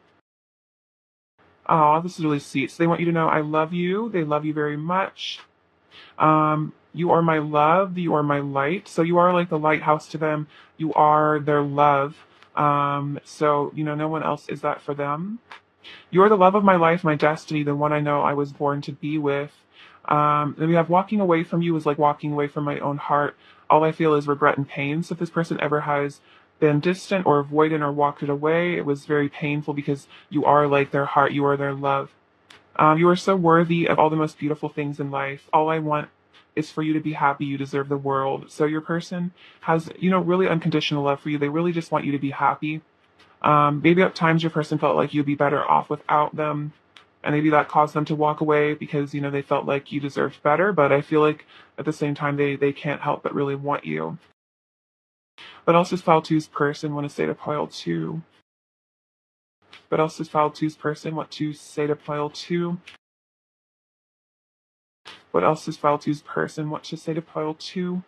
Oh, this is really sweet. So they want you to know I love you. They love you very much. You are my love. You are my light. So you are like the lighthouse to them. You are their love. So, no one else is that for them. You are the love of my life, my destiny, the one I know I was born to be with. Then we have walking away from you is like walking away from my own heart. All I feel is regret and pain. So if this person ever has been distant or avoidant or walked it away, it was very painful because you are like their heart. You are their love. You are so worthy of all the most beautiful things in life. All I want is for you to be happy. You deserve the world. So your person has, really unconditional love for you. They really just want you to be happy. Maybe at times your person felt like you'd be better off without them. And maybe that caused them to walk away because, they felt like you deserved better. But I feel like at the same time, they can't help but really want you. But else does pile two's person want to say to pile two? But else does pile two's person want to say to pile two? What else does pile two's person want to say to pile two?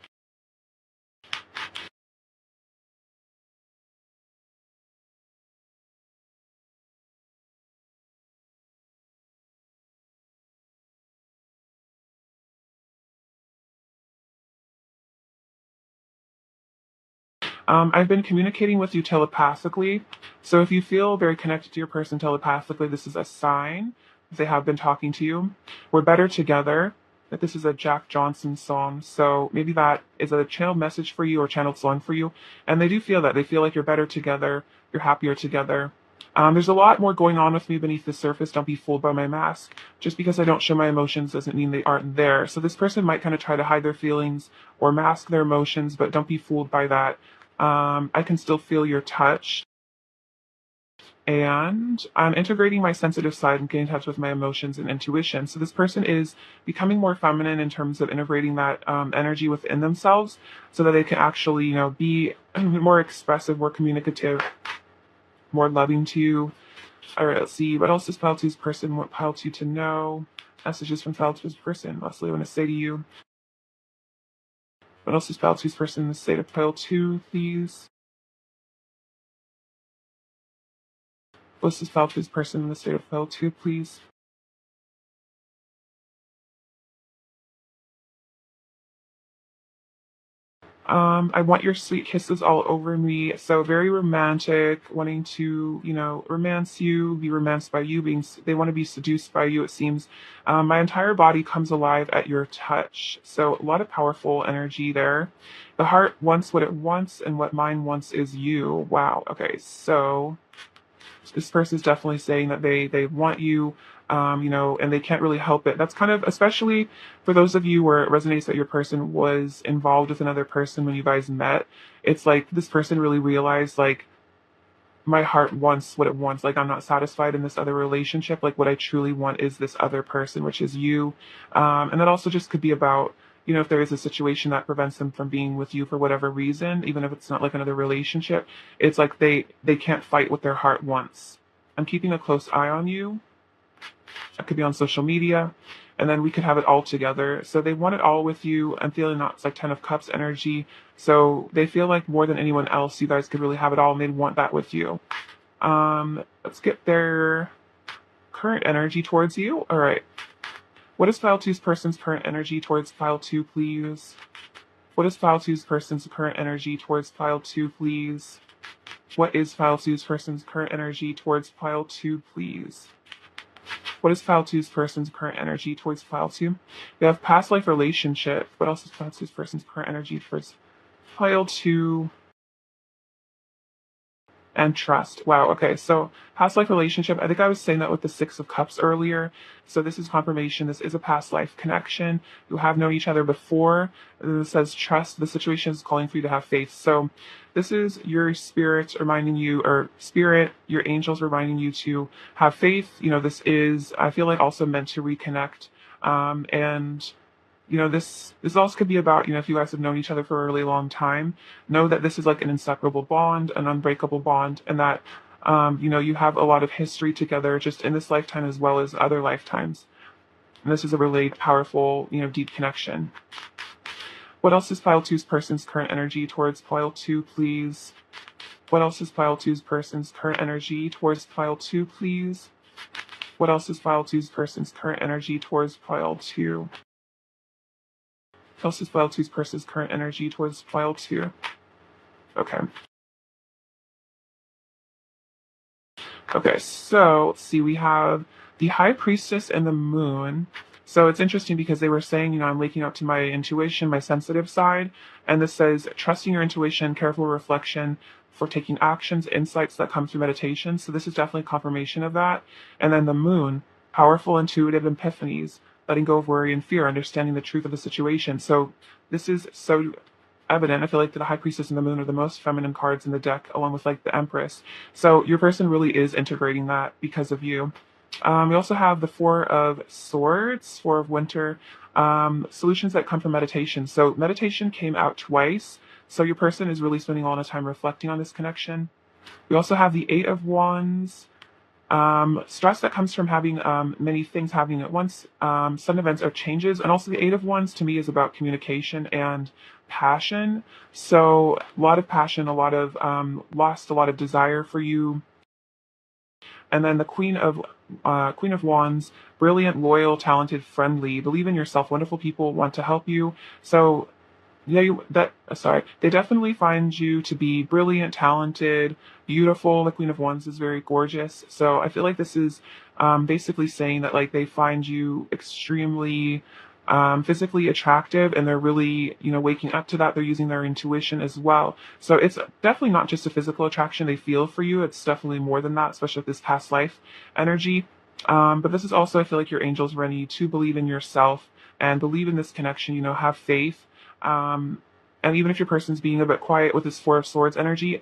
I've been communicating with you telepathically. So if you feel very connected to your person telepathically, this is a sign that they have been talking to you. We're better together. That this is a Jack Johnson song. So maybe that is a channeled message for you or channeled song for you. And they do feel that. They feel like you're better together. You're happier together. There's a lot more going on with me beneath the surface. Don't be fooled by my mask. Just because I don't show my emotions doesn't mean they aren't there. So this person might kind of try to hide their feelings or mask their emotions, but don't be fooled by that. I can still feel your touch. And I'm integrating my sensitive side and getting in touch with my emotions and intuition. So this person is becoming more feminine in terms of integrating that energy within themselves so that they can actually, be more expressive, more communicative, more loving to you. All right, let's see. What else does Pile 2's person want Pile 2 to know? Messages from Pile 2's person. Leslie, I want to say to you. What else does Pile 2's person say to Pile 2, please? What's this Pile 2's person in the state of Pile 2, please? I want your sweet kisses all over me. So very romantic, wanting to, romance you, be romanced by you, they want to be seduced by you, it seems. My entire body comes alive at your touch. So a lot of powerful energy there. The heart wants what it wants, and what mine wants is you. Wow. Okay. So this person is definitely saying that they want you, and they can't really help it. That's kind of, especially for those of you where it resonates that your person was involved with another person when you guys met. It's like this person really realized, like, my heart wants what it wants. Like, I'm not satisfied in this other relationship. Like, what I truly want is this other person, which is you. And that also just could be about, if there is a situation that prevents them from being with you for whatever reason, even if it's not like another relationship, it's like they can't fight what their heart wants. I'm keeping a close eye on you. That could be on social media, and then we could have it all together. So they want it all with you. I'm feeling that it's like 10 of Cups energy. So they feel like more than anyone else, you guys could really have it all, and they'd want that with you. Let's get their current energy towards you. All right. What is File 2's person's current energy towards File 2, please? What is File 2's person's current energy towards File 2, please? What is File 2's person's current energy towards File 2, please? What is File 2's person's current energy towards File 2? We have past life relationship. What else is File 2's person's current energy towards File 2? And trust. Wow. Okay. So past life relationship. I think I was saying that with the Six of Cups earlier. So this is confirmation. This is a past life connection. You have known each other before. It says trust. The situation is calling for you to have faith. So this is your spirit reminding you, or spirit, your angels reminding you to have faith. This is, I feel like, also meant to reconnect. And this also could be about, if you guys have known each other for a really long time, know that this is like an inseparable bond, an unbreakable bond, and that, you have a lot of history together just in this lifetime as well as other lifetimes. And this is a really powerful, deep connection. What else is Pile 2's person's current energy towards Pile 2, please? What else is Pile 2's person's current energy towards Pile 2, please? What else is Pile 2's person's current energy towards Pile 2? What else is Pile 2's person's current energy towards Pile 2? Okay. Okay, so let's see. We have the High Priestess and the Moon. So it's interesting because they were saying, I'm waking up to my intuition, my sensitive side. And this says, trusting your intuition, careful reflection for taking actions, insights that come through meditation. So this is definitely confirmation of that. And then the Moon, powerful, intuitive epiphanies, letting go of worry and fear, understanding the truth of the situation. So this is so evident. I feel like the High Priestess and the Moon are the most feminine cards in the deck, along with like the Empress. So your person really is integrating that because of you. We also have the Four of Swords, Four of Winter, solutions that come from meditation. So meditation came out twice. So your person is really spending a lot of time reflecting on this connection. We also have the Eight of Wands, stress that comes from having many things happening at once, sudden events or changes. And also the Eight of Wands to me is about communication and passion. So a lot of passion, a lot of lost, a lot of desire for you. And then the Queen of Wands, brilliant, loyal, talented, friendly, believe in yourself, wonderful people want to help you. So yeah, they definitely find you to be brilliant, talented, beautiful. The Queen of Wands is very gorgeous. So I feel like this is basically saying that like they find you extremely physically attractive, and they're really, waking up to that. They're using their intuition as well. So it's definitely not just a physical attraction they feel for you. It's definitely more than that, especially with this past life energy. But this is also, I feel like your angels ready to believe in yourself and believe in this connection, have faith. And even if your person's being a bit quiet with this Four of Swords energy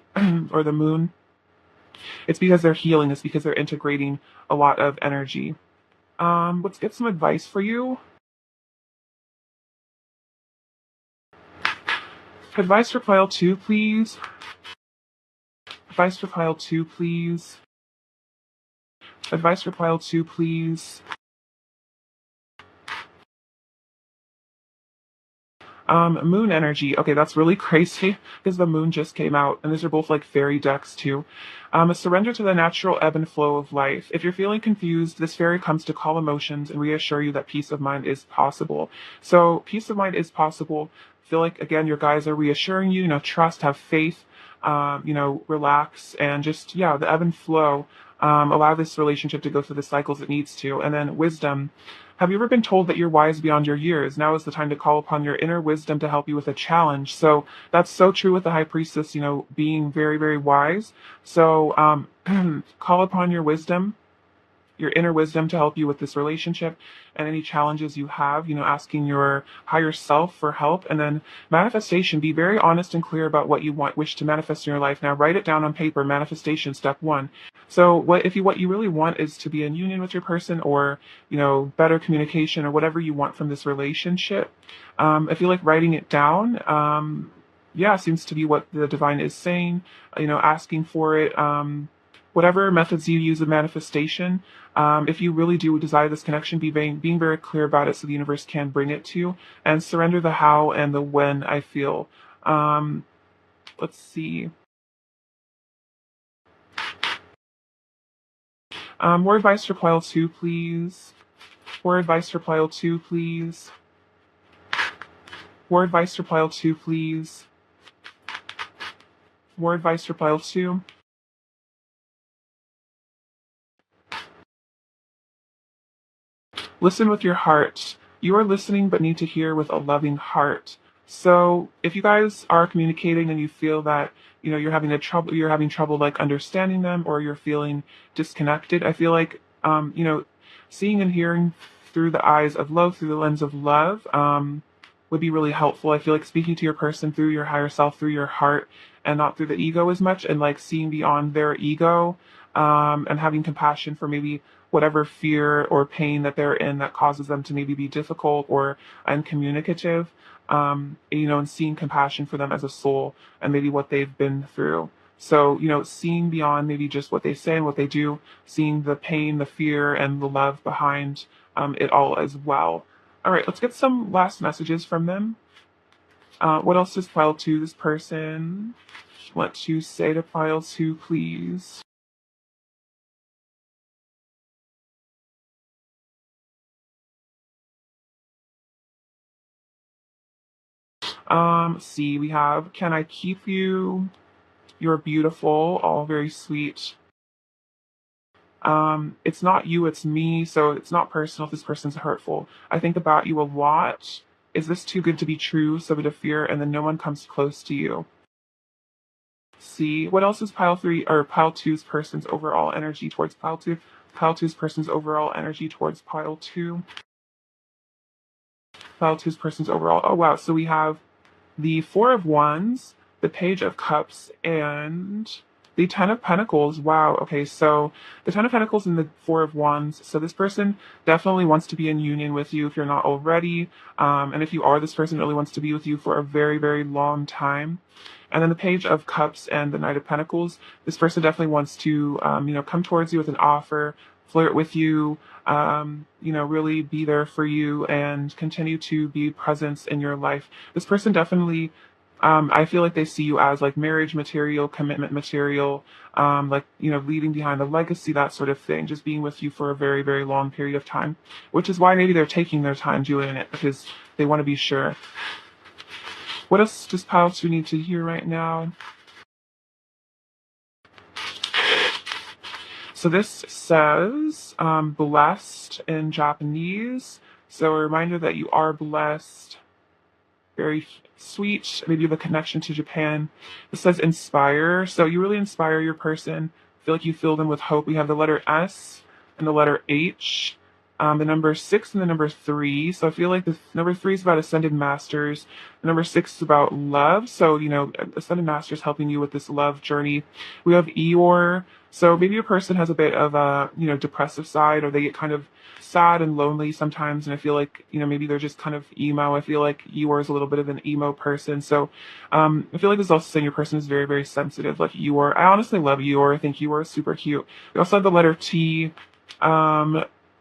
or the Moon, it's because they're healing. It's because they're integrating a lot of energy. Let's get some advice for you. Advice for pile 2, please. Advice for pile 2, please. Advice for pile 2, please. Moon energy. Okay, that's really crazy because the moon just came out, and these are both like fairy decks too. A surrender to the natural ebb and flow of life. If you're feeling confused, this fairy comes to calm emotions and reassure you that peace of mind is possible. So peace of mind is possible. I feel like again, your guys are reassuring you. Trust, have faith. Relax and just the ebb and flow. Allow this relationship to go through the cycles it needs to, and then wisdom. Have you ever been told that you're wise beyond your years? Now is the time to call upon your inner wisdom to help you with a challenge. So that's so true with the High Priestess, being very, very wise. So call upon your wisdom, your inner wisdom to help you with this relationship and any challenges you have, asking your higher self for help. And then manifestation, be very honest and clear about what you wish to manifest in your life. Now write it down on paper. Manifestation, step 1. So what you really want is to be in union with your person, or, better communication, or whatever you want from this relationship. I feel like writing it down, seems to be what the divine is saying, asking for it. Whatever methods you use of manifestation, if you really do desire this connection, being very clear about it so the universe can bring it to you, and surrender the how and the when, I feel. Let's see. More advice for pile 2, please. More advice for pile 2, please. More advice for pile 2, please. More advice for pile 2. Listen with your heart. You are listening but need to hear with a loving heart. So if you guys are communicating and you feel that, you're having trouble like understanding them, or you're feeling disconnected, I feel like, seeing and hearing through the eyes of love, through the lens of love, would be really helpful. I feel like speaking to your person through your higher self, through your heart, and not through the ego as much, and like seeing beyond their ego, and having compassion for maybe whatever fear or pain that they're in that causes them to maybe be difficult or uncommunicative, and seeing compassion for them as a soul and maybe what they've been through. So, seeing beyond maybe just what they say and what they do, seeing the pain, the fear, and the love behind it all as well. All right, let's get some last messages from them. What else does pile 2, this person, want to say to pile 2, please? See, we have, can I keep you? You're beautiful, all very sweet. It's not you, it's me, so it's not personal if this person's hurtful. I think about you a lot. Is this too good to be true? So bit of fear, and then no one comes close to you. See, what else is pile 3 or pile 2's person's overall energy towards pile 2? Pile 2's person's overall energy towards pile 2. Pile 2's person's overall. Oh wow, so we have the Four of Wands, the Page of Cups, and the Ten of Pentacles. Wow. Okay, so the Ten of Pentacles and the Four of Wands. So this person definitely wants to be in union with you if you're not already. And if you are, this person really wants to be with you for a very, very long time. And then the Page of Cups and the Knight of Pentacles. This person definitely wants to, come towards you with an offer, flirt with you, really be there for you and continue to be presence in your life. This person definitely, I feel like they see you as like marriage material, commitment material, leaving behind a legacy, that sort of thing, just being with you for a very, very long period of time, which is why maybe they're taking their time doing it because they want to be sure. What else does Pile 2 need to hear right now? So this says blessed in Japanese. So a reminder that you are blessed. Very sweet. Maybe you have a connection to Japan. This says inspire. So you really inspire your person. I feel like you fill them with hope. We have the letter S and the letter H. The number 6 and the number 3. So I feel like the number 3 is about ascended masters. The number 6 is about love. So, ascended masters helping you with this love journey. We have Eeyore. So maybe a person has a bit of a, depressive side, or they get kind of sad and lonely sometimes. And I feel like, maybe they're just kind of emo. I feel like Eeyore is a little bit of an emo person. So I feel like this is also saying your person is very, very sensitive, like Eeyore. I honestly love Eeyore. I think Eeyore is super cute. We also have the letter T.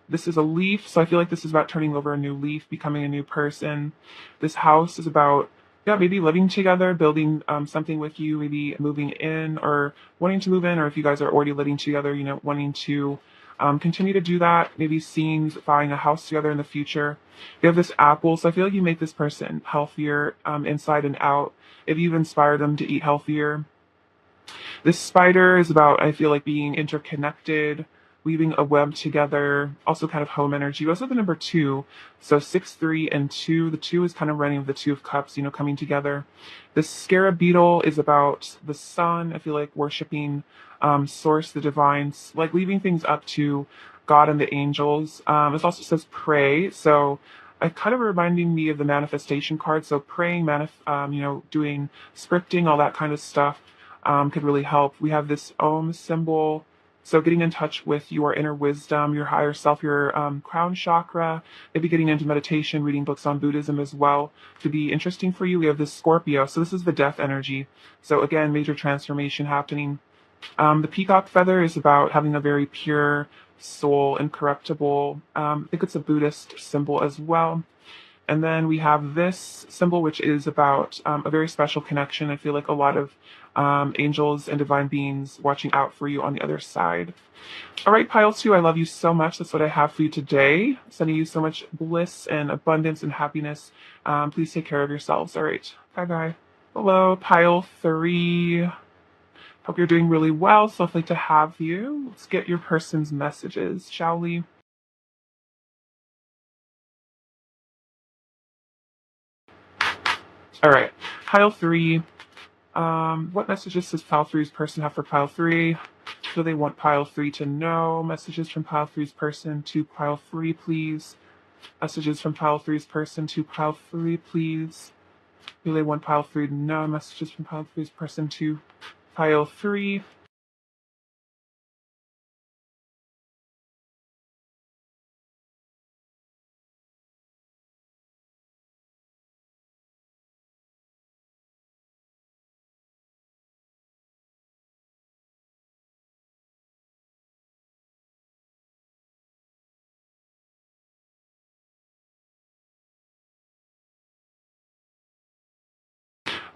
This is a leaf, so I feel like this is about turning over a new leaf, becoming a new person. This house is about, maybe living together, building something with you, maybe moving in or wanting to move in, or if you guys are already living together, wanting to continue to do that, maybe seeing buying a house together in the future. You have this apple, so I feel like you make this person healthier inside and out if you've inspired them to eat healthier. This spider is about, I feel like, being interconnected, weaving a web together, also kind of home energy. We also have the number 2. So 6, 3, and 2. The 2 is kind of running with the Two of Cups, coming together. The scarab beetle is about the sun. I feel like worshiping source, the divine, like leaving things up to God and the angels. It also says pray. So it kind of reminding me of the manifestation card. So praying, doing scripting, all that kind of stuff could really help. We have this Om symbol. So getting in touch with your inner wisdom, your higher self, your crown chakra, maybe getting into meditation, reading books on Buddhism as well to be interesting for you. We have this Scorpio. So this is the death energy. So again, major transformation happening. The peacock feather is about having a very pure soul, incorruptible. I think it's a Buddhist symbol as well. And then we have this symbol, which is about a very special connection. I feel like a lot of angels and divine beings watching out for you on the other side. All right, Pile 2, I love you so much. That's what I have for you today. Sending you so much bliss and abundance and happiness. Please take care of yourselves. All right, bye-bye. Hello, Pile 3. Hope you're doing really well. So lovely to have you. Let's get your person's messages, shall we? All right, Pile 3. What messages does Pile 3's person have for Pile 3? What do they want Pile 3 to know? Messages from Pile 3's person to Pile 3, please. Messages from Pile 3's person to Pile 3, please. What do they want Pile 3 to know? Messages from Pile 3's person to Pile 3.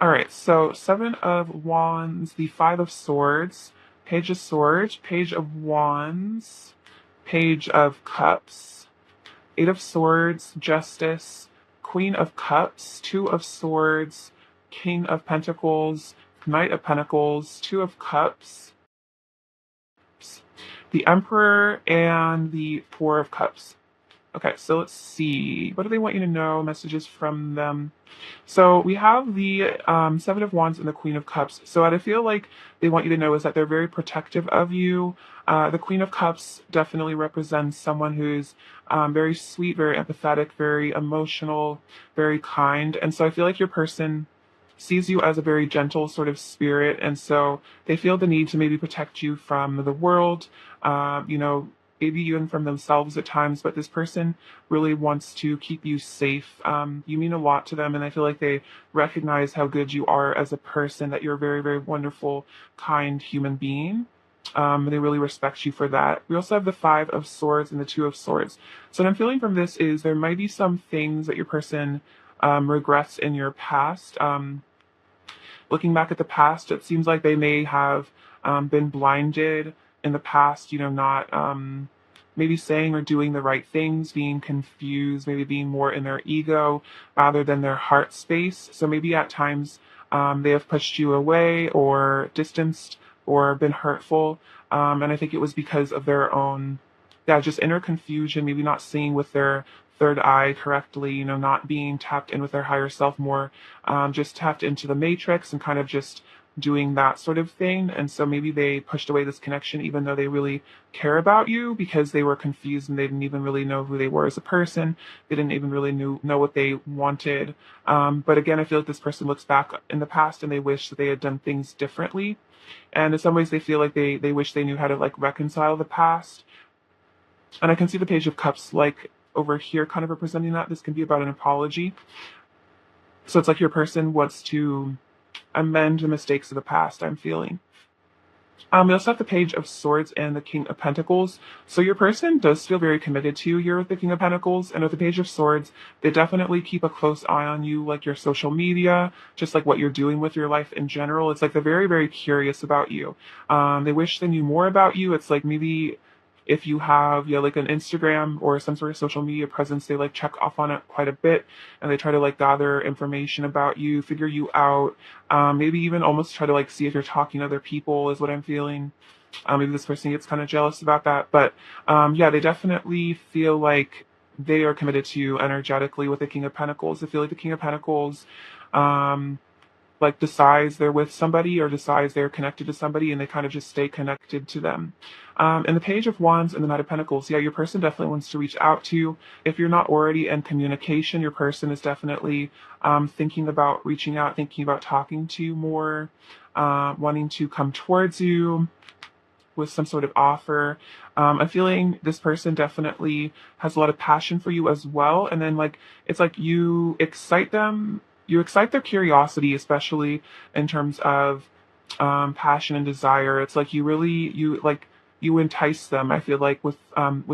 All right, so 7 of Wands, the 5 of Swords, Page of Swords, Page of Wands, Page of Cups, 8 of Swords, Justice, Queen of Cups, 2 of Swords, King of Pentacles, Knight of Pentacles, 2 of Cups, the Emperor, and the 4 of Cups. Okay, so let's see. What do they want you to know? Messages from them. So we have the 7 of Wands and the Queen of Cups. So what I feel like they want you to know is that they're very protective of you. The Queen of Cups definitely represents someone who's very sweet, very empathetic, very emotional, very kind. And so I feel like your person sees you as a very gentle sort of spirit, and so they feel the need to maybe protect you from the world, you know, maybe even from themselves at times. But this person really wants to keep you safe. You mean a lot to them, and I feel like they recognize how good you are as a person, that you're a very, very wonderful, kind human being. And they really respect you for that. We also have the Five of Swords and the Two of Swords. So what I'm feeling from this is there might be some things that your person regrets in your past. Looking back at the past, it seems like they may have been blinded in the past, you know, not maybe saying or doing the right things, being confused, maybe being more in their ego rather than their heart space. So maybe at times they have pushed you away or distanced or been hurtful. And I think it was because of their own, yeah, just inner confusion, maybe not seeing with their third eye correctly, you know, not being tapped in with their higher self more, just tapped into the matrix and kind of just doing that sort of thing. And so maybe they pushed away this connection, even though they really care about you, because they were confused and they didn't even really know who they were as a person. They didn't even really know what they wanted. But again, I feel like this person looks back in the past and they wish that they had done things differently. And in some ways, they feel like they wish they knew how to like reconcile the past. And I can see the Page of Cups like over here kind of representing that. This can be about an apology. So it's like your person wants to amend the mistakes of the past, I'm feeling. We also have the Page of Swords and the King of Pentacles. So your person does feel very committed to you here with the King of Pentacles. And with the Page of Swords, they definitely keep a close eye on you, like your social media, just like what you're doing with your life in general. It's like they're very, very curious about you. They wish they knew more about you. It's like maybe if you have, yeah, like an Instagram or some sort of social media presence, they like check off on it quite a bit and they try to like gather information about you, figure you out, maybe even almost try to like see if you're talking to other people is what I'm feeling. Maybe this person gets kind of jealous about that, but yeah, they definitely feel like they are committed to you energetically with the King of Pentacles. I feel like the King of Pentacles, like decides they're with somebody or decides they're connected to somebody and they kind of just stay connected to them. And the Page of Wands and the Knight of Pentacles, yeah, your person definitely wants to reach out to you. If you're not already in communication, your person is definitely thinking about reaching out, thinking about talking to you more, wanting to come towards you with some sort of offer. I'm feeling this person definitely has a lot of passion for you as well. And then like, it's like you excite them, you excite their curiosity, especially in terms of passion and desire. It's like you entice them. I feel like with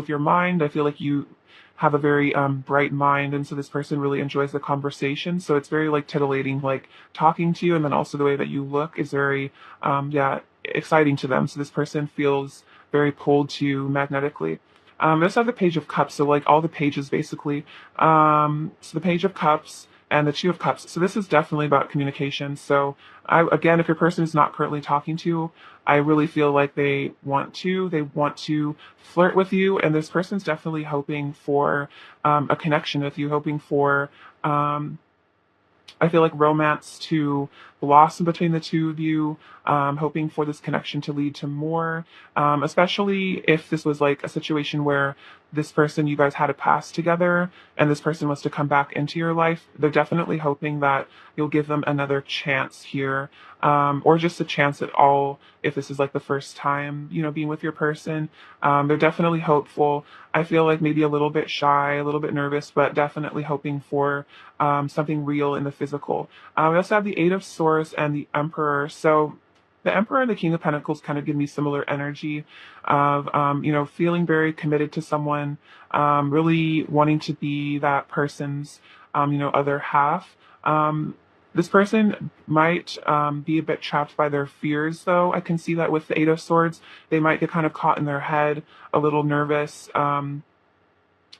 your mind, I feel like you have a very bright mind, and so this person really enjoys the conversation. So it's very like titillating, like talking to you, and then also the way that you look is very yeah, exciting to them. So this person feels very pulled to you magnetically. I also have the Page of Cups, so like all the pages basically. So the Page of Cups and the Two of Cups. So this is definitely about communication. So again, if your person is not currently talking to you, I really feel like they want to flirt with you, and this person's definitely hoping for a connection with you, hoping for I feel like romance to blossom between the two of you, hoping for this connection to lead to more, especially if this was like a situation where this person, you guys had a past together and this person was to come back into your life. They're definitely hoping that you'll give them another chance here, or just a chance at all if this is like the first time, you know, being with your person. They're definitely hopeful. I feel like maybe a little bit shy, a little bit nervous, but definitely hoping for something real in the physical. We also have the Eight of Swords and the Emperor. So the Emperor and the King of Pentacles kind of give me similar energy of, you know, feeling very committed to someone, really wanting to be that person's, you know, other half. This person might be a bit trapped by their fears, though. I can see that with the Eight of Swords. They might get kind of caught in their head, a little nervous, kind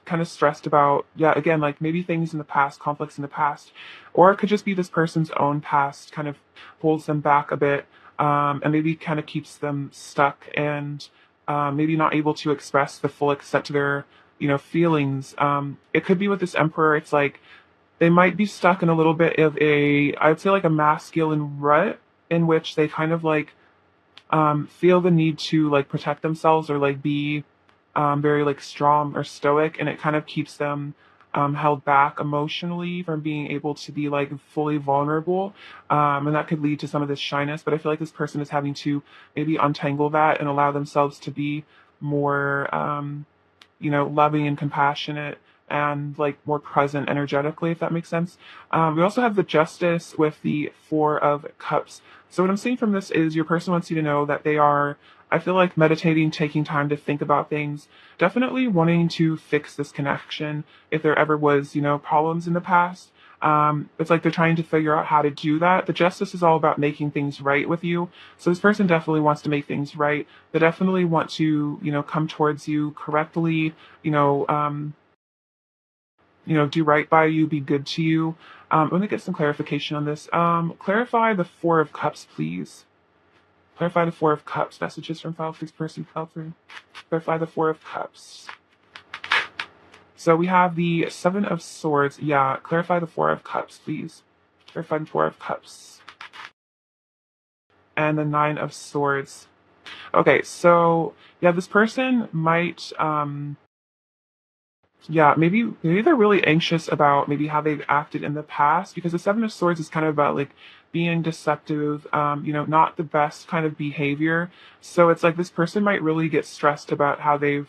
of stressed about, yeah, again, like maybe things in the past, conflicts in the past, or it could just be this person's own past kind of holds them back a bit, and maybe kind of keeps them stuck and maybe not able to express the full extent to their, you know, feelings. It could be with this Emperor, it's like they might be stuck in a little bit of I'd say like a masculine rut in which they kind of like feel the need to like protect themselves or like be very like strong or stoic, and it kind of keeps them held back emotionally from being able to be like fully vulnerable. And that could lead to some of this shyness. But I feel like this person is having to maybe untangle that and allow themselves to be more, loving and compassionate and like more present energetically, if that makes sense. We also have the Justice with the Four of Cups. So what I'm seeing from this is your person wants you to know that they are, I feel like, meditating, taking time to think about things, definitely wanting to fix this connection if there ever was, problems in the past. It's like they're trying to figure out how to do that. The Justice is all about making things right with you. So this person definitely wants to make things right. They definitely want to, come towards you correctly, you know, um, do right by you, be good to you. Let me get some clarification on this. Clarify the Four of Cups, please. Clarify the Four of Cups. Messages from file freeze person, file free. Clarify the Four of Cups. So we have the Seven of Swords. Yeah, clarify the Four of Cups, please. Clarify the Four of Cups. And the Nine of Swords. Okay, so yeah, this person might maybe they're really anxious about maybe how they've acted in the past, because the Seven of Swords is kind of about like being deceptive, not the best kind of behavior. So it's like this person might really get stressed about how they've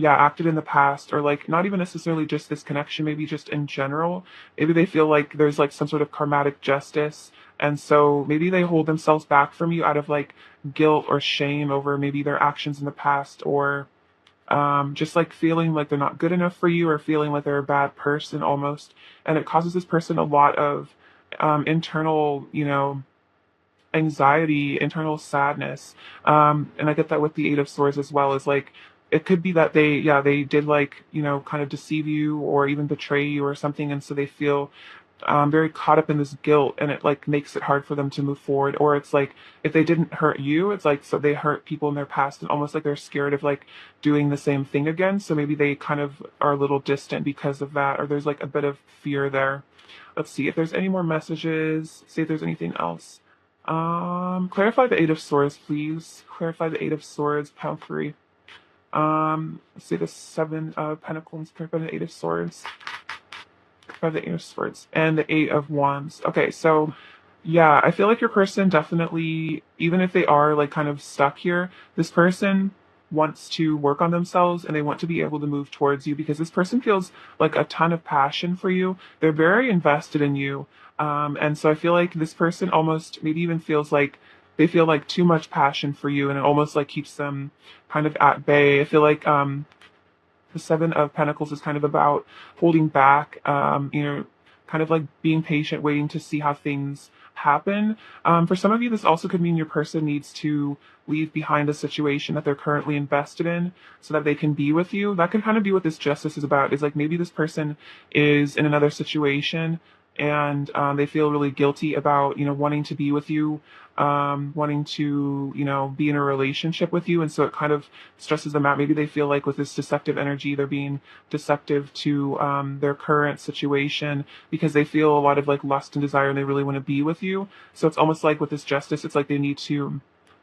acted in the past, or like not even necessarily just this connection, maybe just in general. Maybe they feel like there's like some sort of karmatic justice. And so maybe they hold themselves back from you out of like guilt or shame over maybe their actions in the past, or just like feeling like they're not good enough for you, or feeling like they're a bad person almost. And it causes this person a lot of internal, anxiety, internal sadness. And I get that with the Eight of Swords as well. Is like it could be that they did like kind of deceive you or even betray you or something, and so they feel very caught up in this guilt, and it like makes it hard for them to move forward. Or it's like if they didn't hurt you, it's like so they hurt people in their past, and almost like they're scared of like doing the same thing again. So maybe they kind of are a little distant because of that, or there's like a bit of fear there. Let's see if there's any more messages. See if there's anything else. Clarify the Eight of Swords, please. Clarify the Eight of Swords, pile 3. Let's see the Seven of Pentacles. Clarify the Eight of Swords. Clarify the Eight of Swords. And the Eight of Wands. Okay, so yeah, I feel like your person definitely, even if they are like kind of stuck here, this person wants to work on themselves and they want to be able to move towards you, because this person feels like a ton of passion for you. They're very invested in you. And so I feel like this person almost maybe even feels like they feel like too much passion for you, and it almost like keeps them kind of at bay. I feel like the Seven of Pentacles is kind of about holding back, kind of like being patient, waiting to see how things happen. For some of you, this also could mean your person needs to leave behind a situation that they're currently invested in so that they can be with you. That could kind of be what this Justice is about, is like maybe this person is in another situation and they feel really guilty about, wanting to be with you, wanting to, be in a relationship with you. And so it kind of stresses them out. Maybe they feel like with this deceptive energy, they're being deceptive to their current situation, because they feel a lot of like lust and desire and they really want to be with you. So it's almost like with this Justice, it's like they need to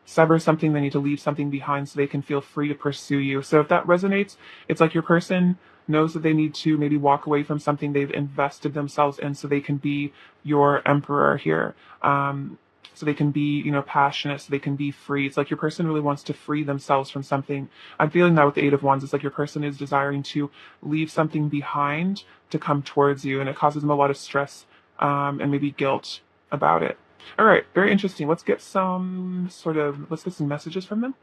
sever something, they need to leave something behind so they can feel free to pursue you. So if that resonates, it's like your person knows that they need to maybe walk away from something they've invested themselves in so they can be your emperor here. So they can be, passionate, so they can be free. It's like your person really wants to free themselves from something. I'm feeling that with the Eight of Wands. It's like your person is desiring to leave something behind to come towards you, and it causes them a lot of stress and maybe guilt about it. All right, very interesting. Let's get some messages from them.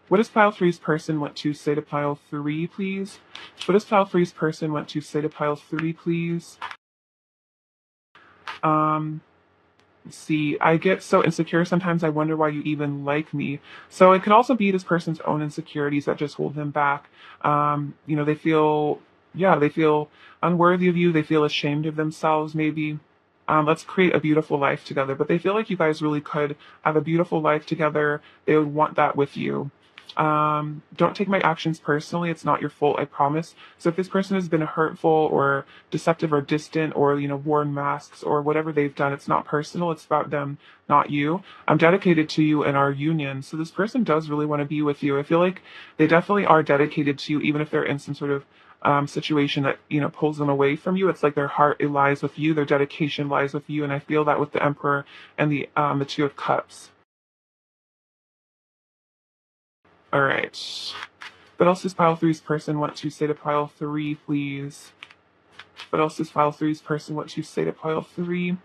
What does pile 3's person want to say to pile 3, please? What does pile 3's person want to say to pile 3, please? Let's see, I get so insecure sometimes I wonder why you even like me. So it could also be this person's own insecurities that just hold them back. They feel unworthy of you. They feel ashamed of themselves, maybe. Let's create a beautiful life together. But they feel like you guys really could have a beautiful life together. They would want that with you. Don't take my actions personally. It's not your fault, I promise. So if this person has been hurtful or deceptive or distant, or, worn masks or whatever they've done, it's not personal. It's about them, not you. I'm dedicated to you in our union. So this person does really want to be with you. I feel like they definitely are dedicated to you, even if they're in some sort of situation that, pulls them away from you. It's like their heart, it lies with you, their dedication lies with you. And I feel that with the Emperor and the Two of Cups. All right. What else does pile three's person want to say to pile three, please? What else does pile three's person want to say to pile three?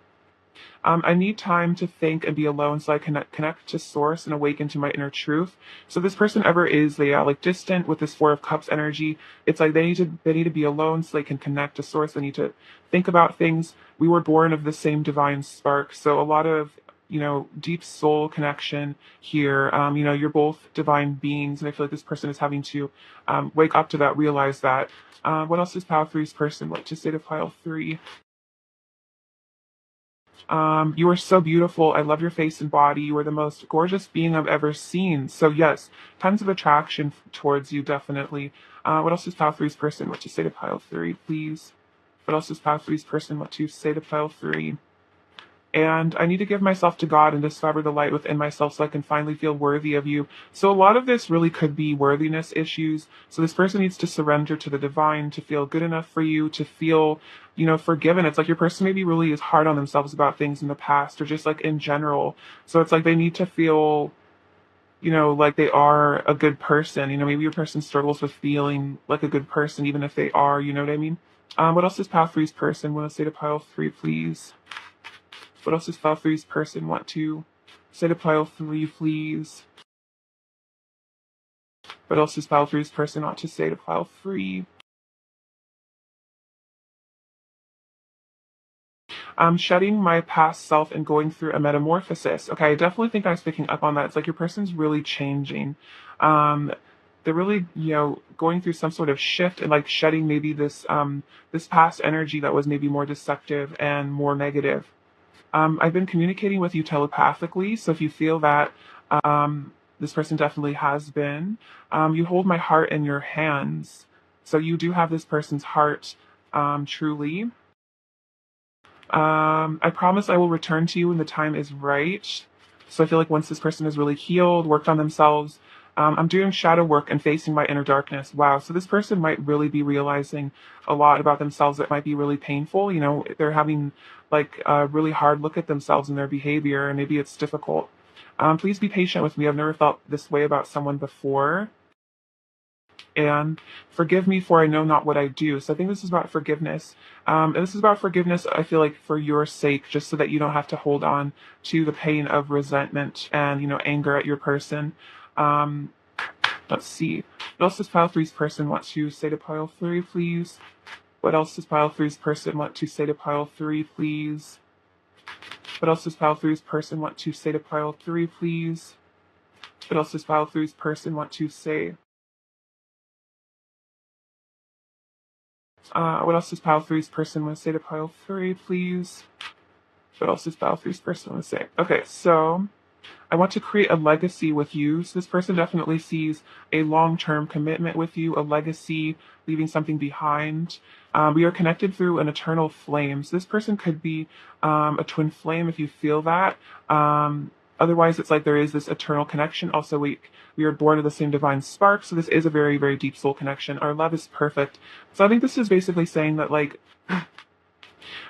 I need time to think and be alone so I can connect to source and awaken to my inner truth. So this person ever is, they are like distant with this Four of Cups energy. It's like they need to be alone so they can connect to source. They need to think about things. We were born of the same divine spark. So a lot of, deep soul connection here. You're both divine beings, and I feel like this person is having to wake up to that, realize that. What else does pile three's person like to say to pile three? You are so beautiful. I love your face and body. You are the most gorgeous being I've ever seen. So yes, tons of attraction towards you, definitely. What else does pile three's person want to say to pile three, please? What else does pile three's person want to say to pile three? And I need to give myself to God and discover the light within myself so I can finally feel worthy of you. So a lot of this really could be worthiness issues. So this person needs to surrender to the divine to feel good enough for you, to feel, forgiven. It's like your person maybe really is hard on themselves about things in the past or just like in general. So it's like they need to feel, like they are a good person. Maybe your person struggles with feeling like a good person, even if they are, you know what I mean? What else does pile three's person want to say to pile three, please? What else does pile three's person want to say to pile three, please? What else does pile three's person want to say to pile three? I'm shedding my past self and going through a metamorphosis. Okay, I definitely think I was picking up on that. It's like your person's really changing. Um, they're really, going through some sort of shift and like shedding maybe this past energy that was maybe more deceptive and more negative. I've been communicating with you telepathically, so if you feel that this person definitely has been, you hold my heart in your hands. So you do have this person's heart, truly. I promise I will return to you when the time is right. So I feel like once this person is really healed, worked on themselves, I'm doing shadow work and facing my inner darkness. Wow. So this person might really be realizing a lot about themselves that might be really painful. They're having like a really hard look at themselves and their behavior, and maybe it's difficult. Please be patient with me. I've never felt this way about someone before. And forgive me for I know not what I do. So I think this is about forgiveness. And this is about forgiveness, I feel like, for your sake, just so that you don't have to hold on to the pain of resentment and, anger at your person. Um, let's see. What else does pile three's person want to say to pile three, please? What else does pile three's person want to say to pile three, please? What else does pile three's person want to say to pile three, please? What else does pile three's person want to say? What else does pile three's person want to say to pile three, please? What else does pile three's person want to say? Okay, so I want to create a legacy with you. So this person definitely sees a long-term commitment with you, a legacy, leaving something behind. We are connected through an eternal flame. So this person could be a twin flame if you feel that. Otherwise, it's like there is this eternal connection. Also, we are born of the same divine spark. So this is a very, very deep soul connection. Our love is perfect. So I think this is basically saying that like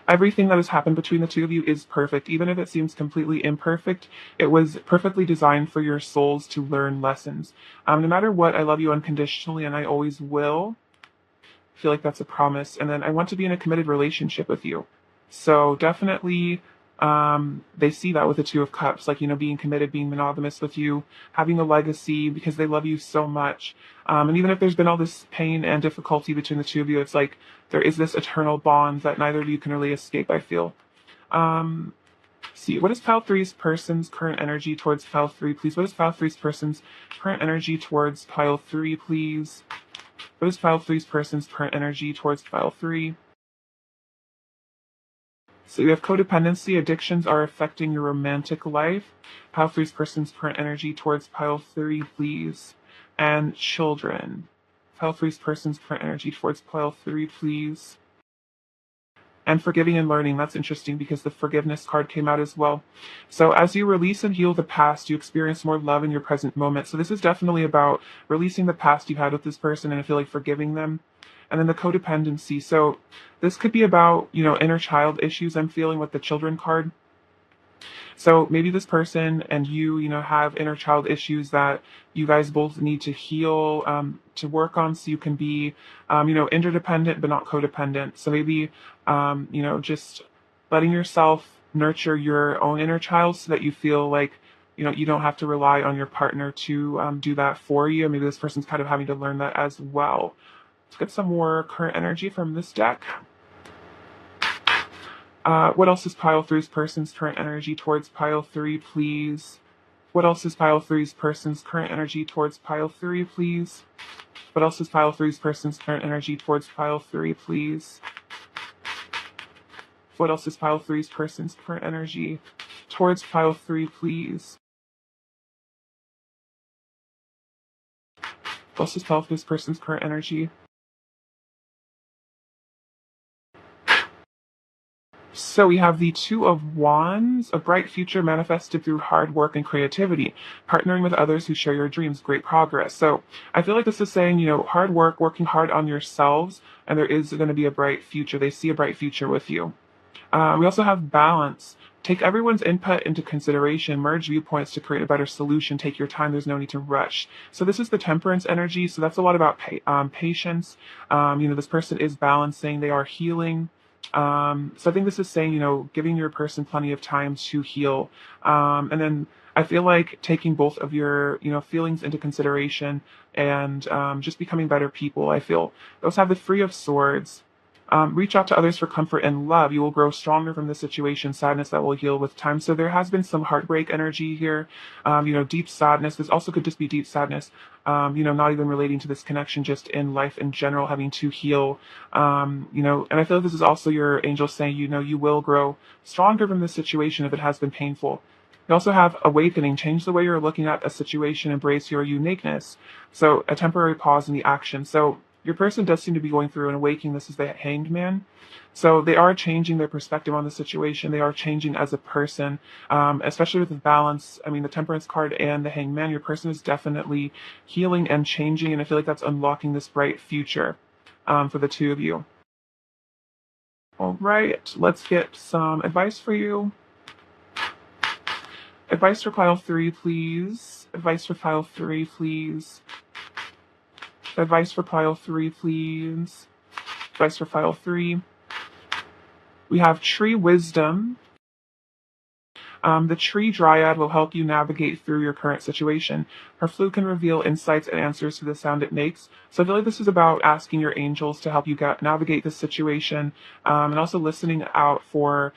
everything that has happened between the two of you is perfect. Even if it seems completely imperfect, it was perfectly designed for your souls to learn lessons. No matter what, I love you unconditionally and I always will. I feel like that's a promise. And then I want to be in a committed relationship with you. So definitely, they see that with the Two of Cups, like, being committed, being monogamous with you, having a legacy because they love you so much. And even if there's been all this pain and difficulty between the two of you, it's like there is this eternal bond that neither of you can really escape, I feel. See, what is pile three's person's current energy towards pile three, please? What is pile three's person's current energy towards pile three, please? What is pile three's person's current energy towards pile three? So you have codependency, addictions are affecting your romantic life. Pile three's person's current energy towards pile three, please. And children. Pile three's person's current energy towards pile three, please. And forgiving and learning. That's interesting because the forgiveness card came out as well. So as you release and heal the past, you experience more love in your present moment. So this is definitely about releasing the past you had with this person and I feel like forgiving them. and then the codependency. So this could be about, inner child issues I'm feeling with the children card. So maybe this person and you have inner child issues that you guys both need to heal, to work on so you can be, interdependent but not codependent. So maybe, just letting yourself nurture your own inner child so that you feel like, you don't have to rely on your partner to do that for you. Maybe this person's kind of having to learn that as well. Let's get some more current energy from this deck. What else is pile three's person's current energy towards pile three, please? What else is pile three's person's current energy towards pile three, please? What else is pile three's person's current energy towards pile three, please? What else is pile three's person's current energy towards pile three, please? What else is pile three's person's current energy? So we have the Two of Wands, a bright future manifested through hard work and creativity, partnering with others who share your dreams, great progress. So I feel like this is saying, hard work, working hard on yourselves, and there is going to be a bright future. They see a bright future with you. We also have balance. Take everyone's input into consideration, merge viewpoints to create a better solution. Take your time. There's no need to rush. So this is the temperance energy. So that's a lot about patience. This person is balancing. They are healing. So I think this is saying, giving your person plenty of time to heal. And then I feel like taking both of your, feelings into consideration and just becoming better people, I feel. We also have the Three of Swords. Reach out to others for comfort and love. You will grow stronger from this situation, sadness that will heal with time. So there has been some heartbreak energy here, deep sadness. This also could just be deep sadness, not even relating to this connection, just in life in general, having to heal, and I feel like this is also your angel saying, you will grow stronger from this situation if it has been painful. You also have awakening, change the way you're looking at a situation, embrace your uniqueness. So a temporary pause in the action. So your person does seem to be going through an awakening. This is the Hanged Man. So they are changing their perspective on the situation. They are changing as a person, especially with the balance. I mean, the Temperance card and the Hanged Man, your person is definitely healing and changing. And I feel like that's unlocking this bright future for the two of you. All right, let's get some advice for you. Advice for pile three, please. Advice for pile three, please. Advice for pile three, please. Advice for pile three. We have Tree Wisdom. The Tree Dryad will help you navigate through your current situation. Her flute can reveal insights and answers to the sound it makes. So I feel like this is about asking your angels to help you navigate this situation, and also listening out for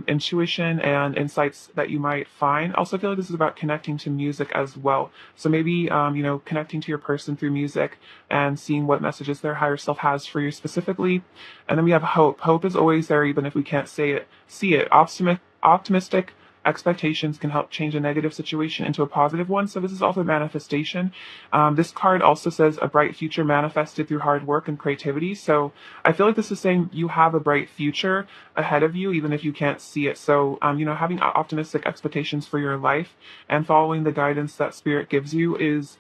intuition and insights that you might find. Also, I feel like this is about connecting to music as well. So maybe, connecting to your person through music and seeing what messages their higher self has for you specifically. And then we have hope. Hope is always there, even if we can't see it. Optimistic expectations can help change a negative situation into a positive one. So this is also manifestation. This card also says a bright future manifested through hard work and creativity. So I feel like this is saying you have a bright future ahead of you, even if you can't see it. So, having optimistic expectations for your life and following the guidance that spirit gives you is,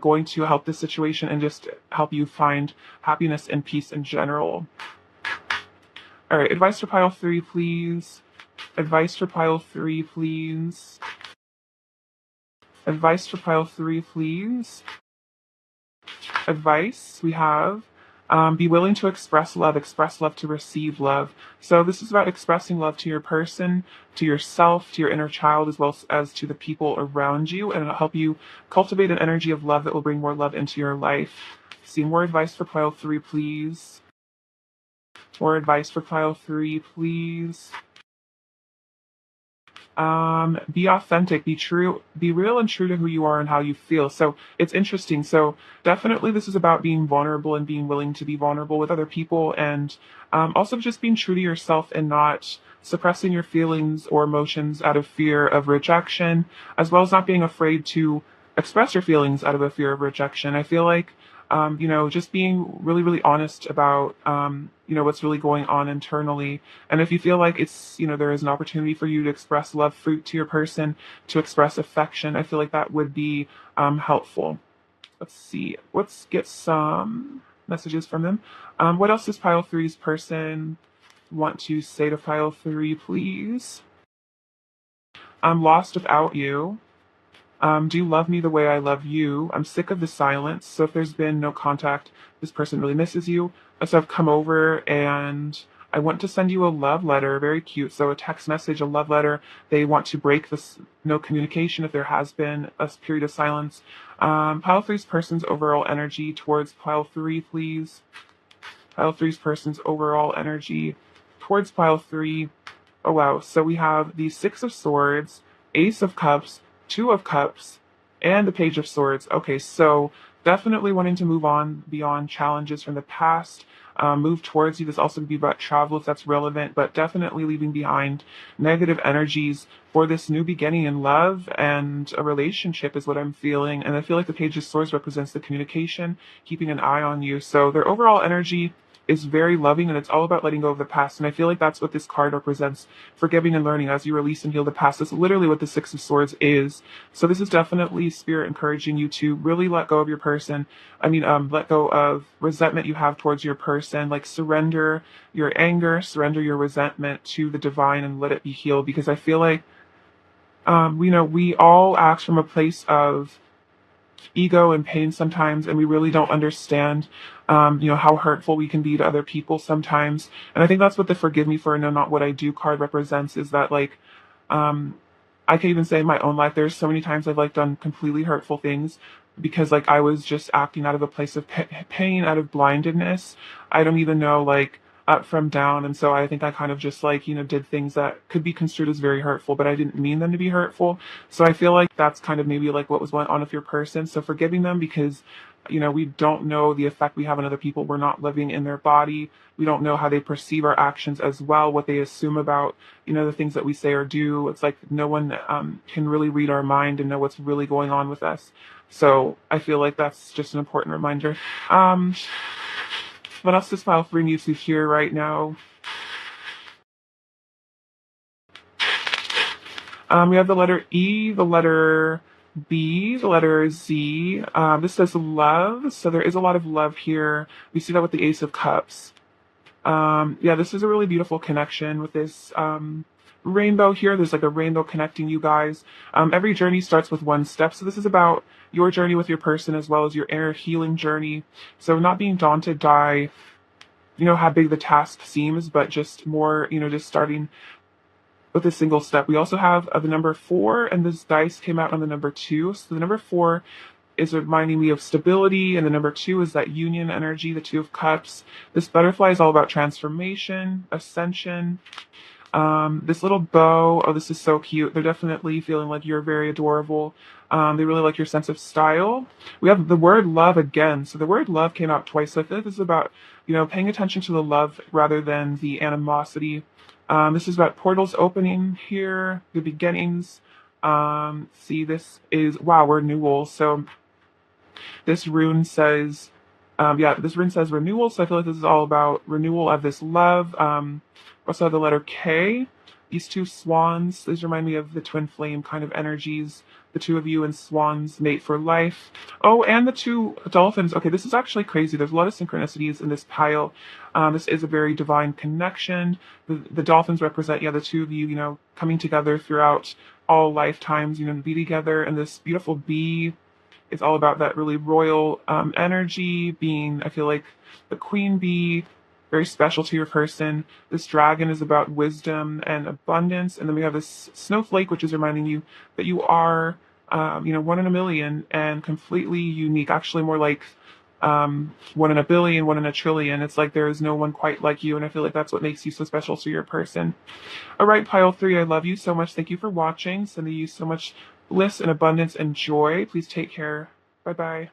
going to help this situation and just help you find happiness and peace in general. All right, advice for pile three, please. Advice for pile three, please. Advice for pile three, please. Advice we have, be willing to express love to receive love. So this is about expressing love to your person, to yourself, to your inner child, as well as to the people around you, and it'll help you cultivate an energy of love that will bring more love into your life. See more advice for pile three, please. More advice for pile three, please. Be authentic, be true, be real and true to who you are and how you feel. So it's interesting. So definitely this is about being vulnerable and being willing to be vulnerable with other people, and also just being true to yourself and not suppressing your feelings or emotions out of fear of rejection, as well as not being afraid to express your feelings out of a fear of rejection. I feel like just being really, really honest about, what's really going on internally. And if you feel like it's, there is an opportunity for you to express love fruit to your person, to express affection, I feel like that would be helpful. Let's see. Let's get some messages from them. What else does pile three's person want to say to pile three, please? I'm lost without you. Do you love me the way I love you? I'm sick of the silence. So if there's been no contact, this person really misses you. So I've come over and I want to send you a love letter, very cute. So a text message, a love letter. They want to break this no communication if there has been a period of silence. Pile three's person's overall energy towards pile three, please. Pile three's person's overall energy towards pile three. Oh wow. So we have the Six of Swords, Ace of Cups, Two of Cups, and the Page of Swords. Okay, so definitely wanting to move on beyond challenges from the past, move towards you. This also could be about travel if that's relevant, but definitely leaving behind negative energies for this new beginning in love and a relationship is what I'm feeling. And I feel like the Page of Swords represents the communication, keeping an eye on you. So their overall energy is very loving and it's all about letting go of the past. And I feel like that's what this card represents, forgiving and learning as you release and heal the past. That's literally what the Six of Swords is. So this is definitely spirit encouraging you to really let go of your person. Let go of resentment you have towards your person, like surrender your anger, surrender your resentment to the divine and let it be healed. Because I feel like, we all act from a place of ego and pain sometimes, and we really don't understand how hurtful we can be to other people sometimes. And I think that's what the forgive me for no not what I do card represents, is that like um I can even say in my own life there's so many times I've like done completely hurtful things because like I was just acting out of a place of pain, out of blindedness. I don't even know like up from down, and so I think I kind of just like did things that could be construed as very hurtful, but I didn't mean them to be hurtful. So I feel like that's kind of maybe like what was going on with your person. So forgiving them because we don't know the effect we have on other people. We're not living in their body. We don't know how they perceive our actions as well, what they assume about the things that we say or do. It's like no one can really read our mind and know what's really going on with us. So I feel like that's just an important reminder. What else does file three need to hear right now? We have the letter E, the letter B, the letter Z. This says love, so there is a lot of love here. We see that with the Ace of Cups. Yeah, this is a really beautiful connection with this rainbow here. There's like a rainbow connecting you guys. Every journey starts with one step, so this is about your journey with your person as well as your inner healing journey. So not being daunted by how big the task seems, but just more just starting with a single step. We also have the number 4, and this dice came out on the number 2. So the number 4 is reminding me of stability, and the number 2 is that union energy, the Two of Cups. This butterfly is all about transformation, ascension. This little bow, oh, this is so cute. They're definitely feeling like you're very adorable. They really like your sense of style. We have the word love again. So the word love came out twice. So I feel like this is about, paying attention to the love rather than the animosity. This is about portals opening here, the beginnings. See, this is, wow, renewal. So this rune says, this rune says renewal. So I feel like this is all about renewal of this love. Also have the letter K. These two swans, these remind me of the twin flame kind of energies. The two of you and swans mate for life. Oh, and the two dolphins. Okay, this is actually crazy. There's a lot of synchronicities in this pile. This is a very divine connection. The dolphins represent, the two of you, coming together throughout all lifetimes, to be together. And this beautiful bee is all about that really royal energy, being, I feel like, the queen bee, very special to your person. This dragon is about wisdom and abundance. And then we have this snowflake, which is reminding you that you are, one in a million and completely unique. Actually, more like one in a billion, one in a trillion. It's like there is no one quite like you. And I feel like that's what makes you so special to your person. All right, pile 3, I love you so much. Thank you for watching. Sending you so much bliss and abundance and joy. Please take care. Bye-bye.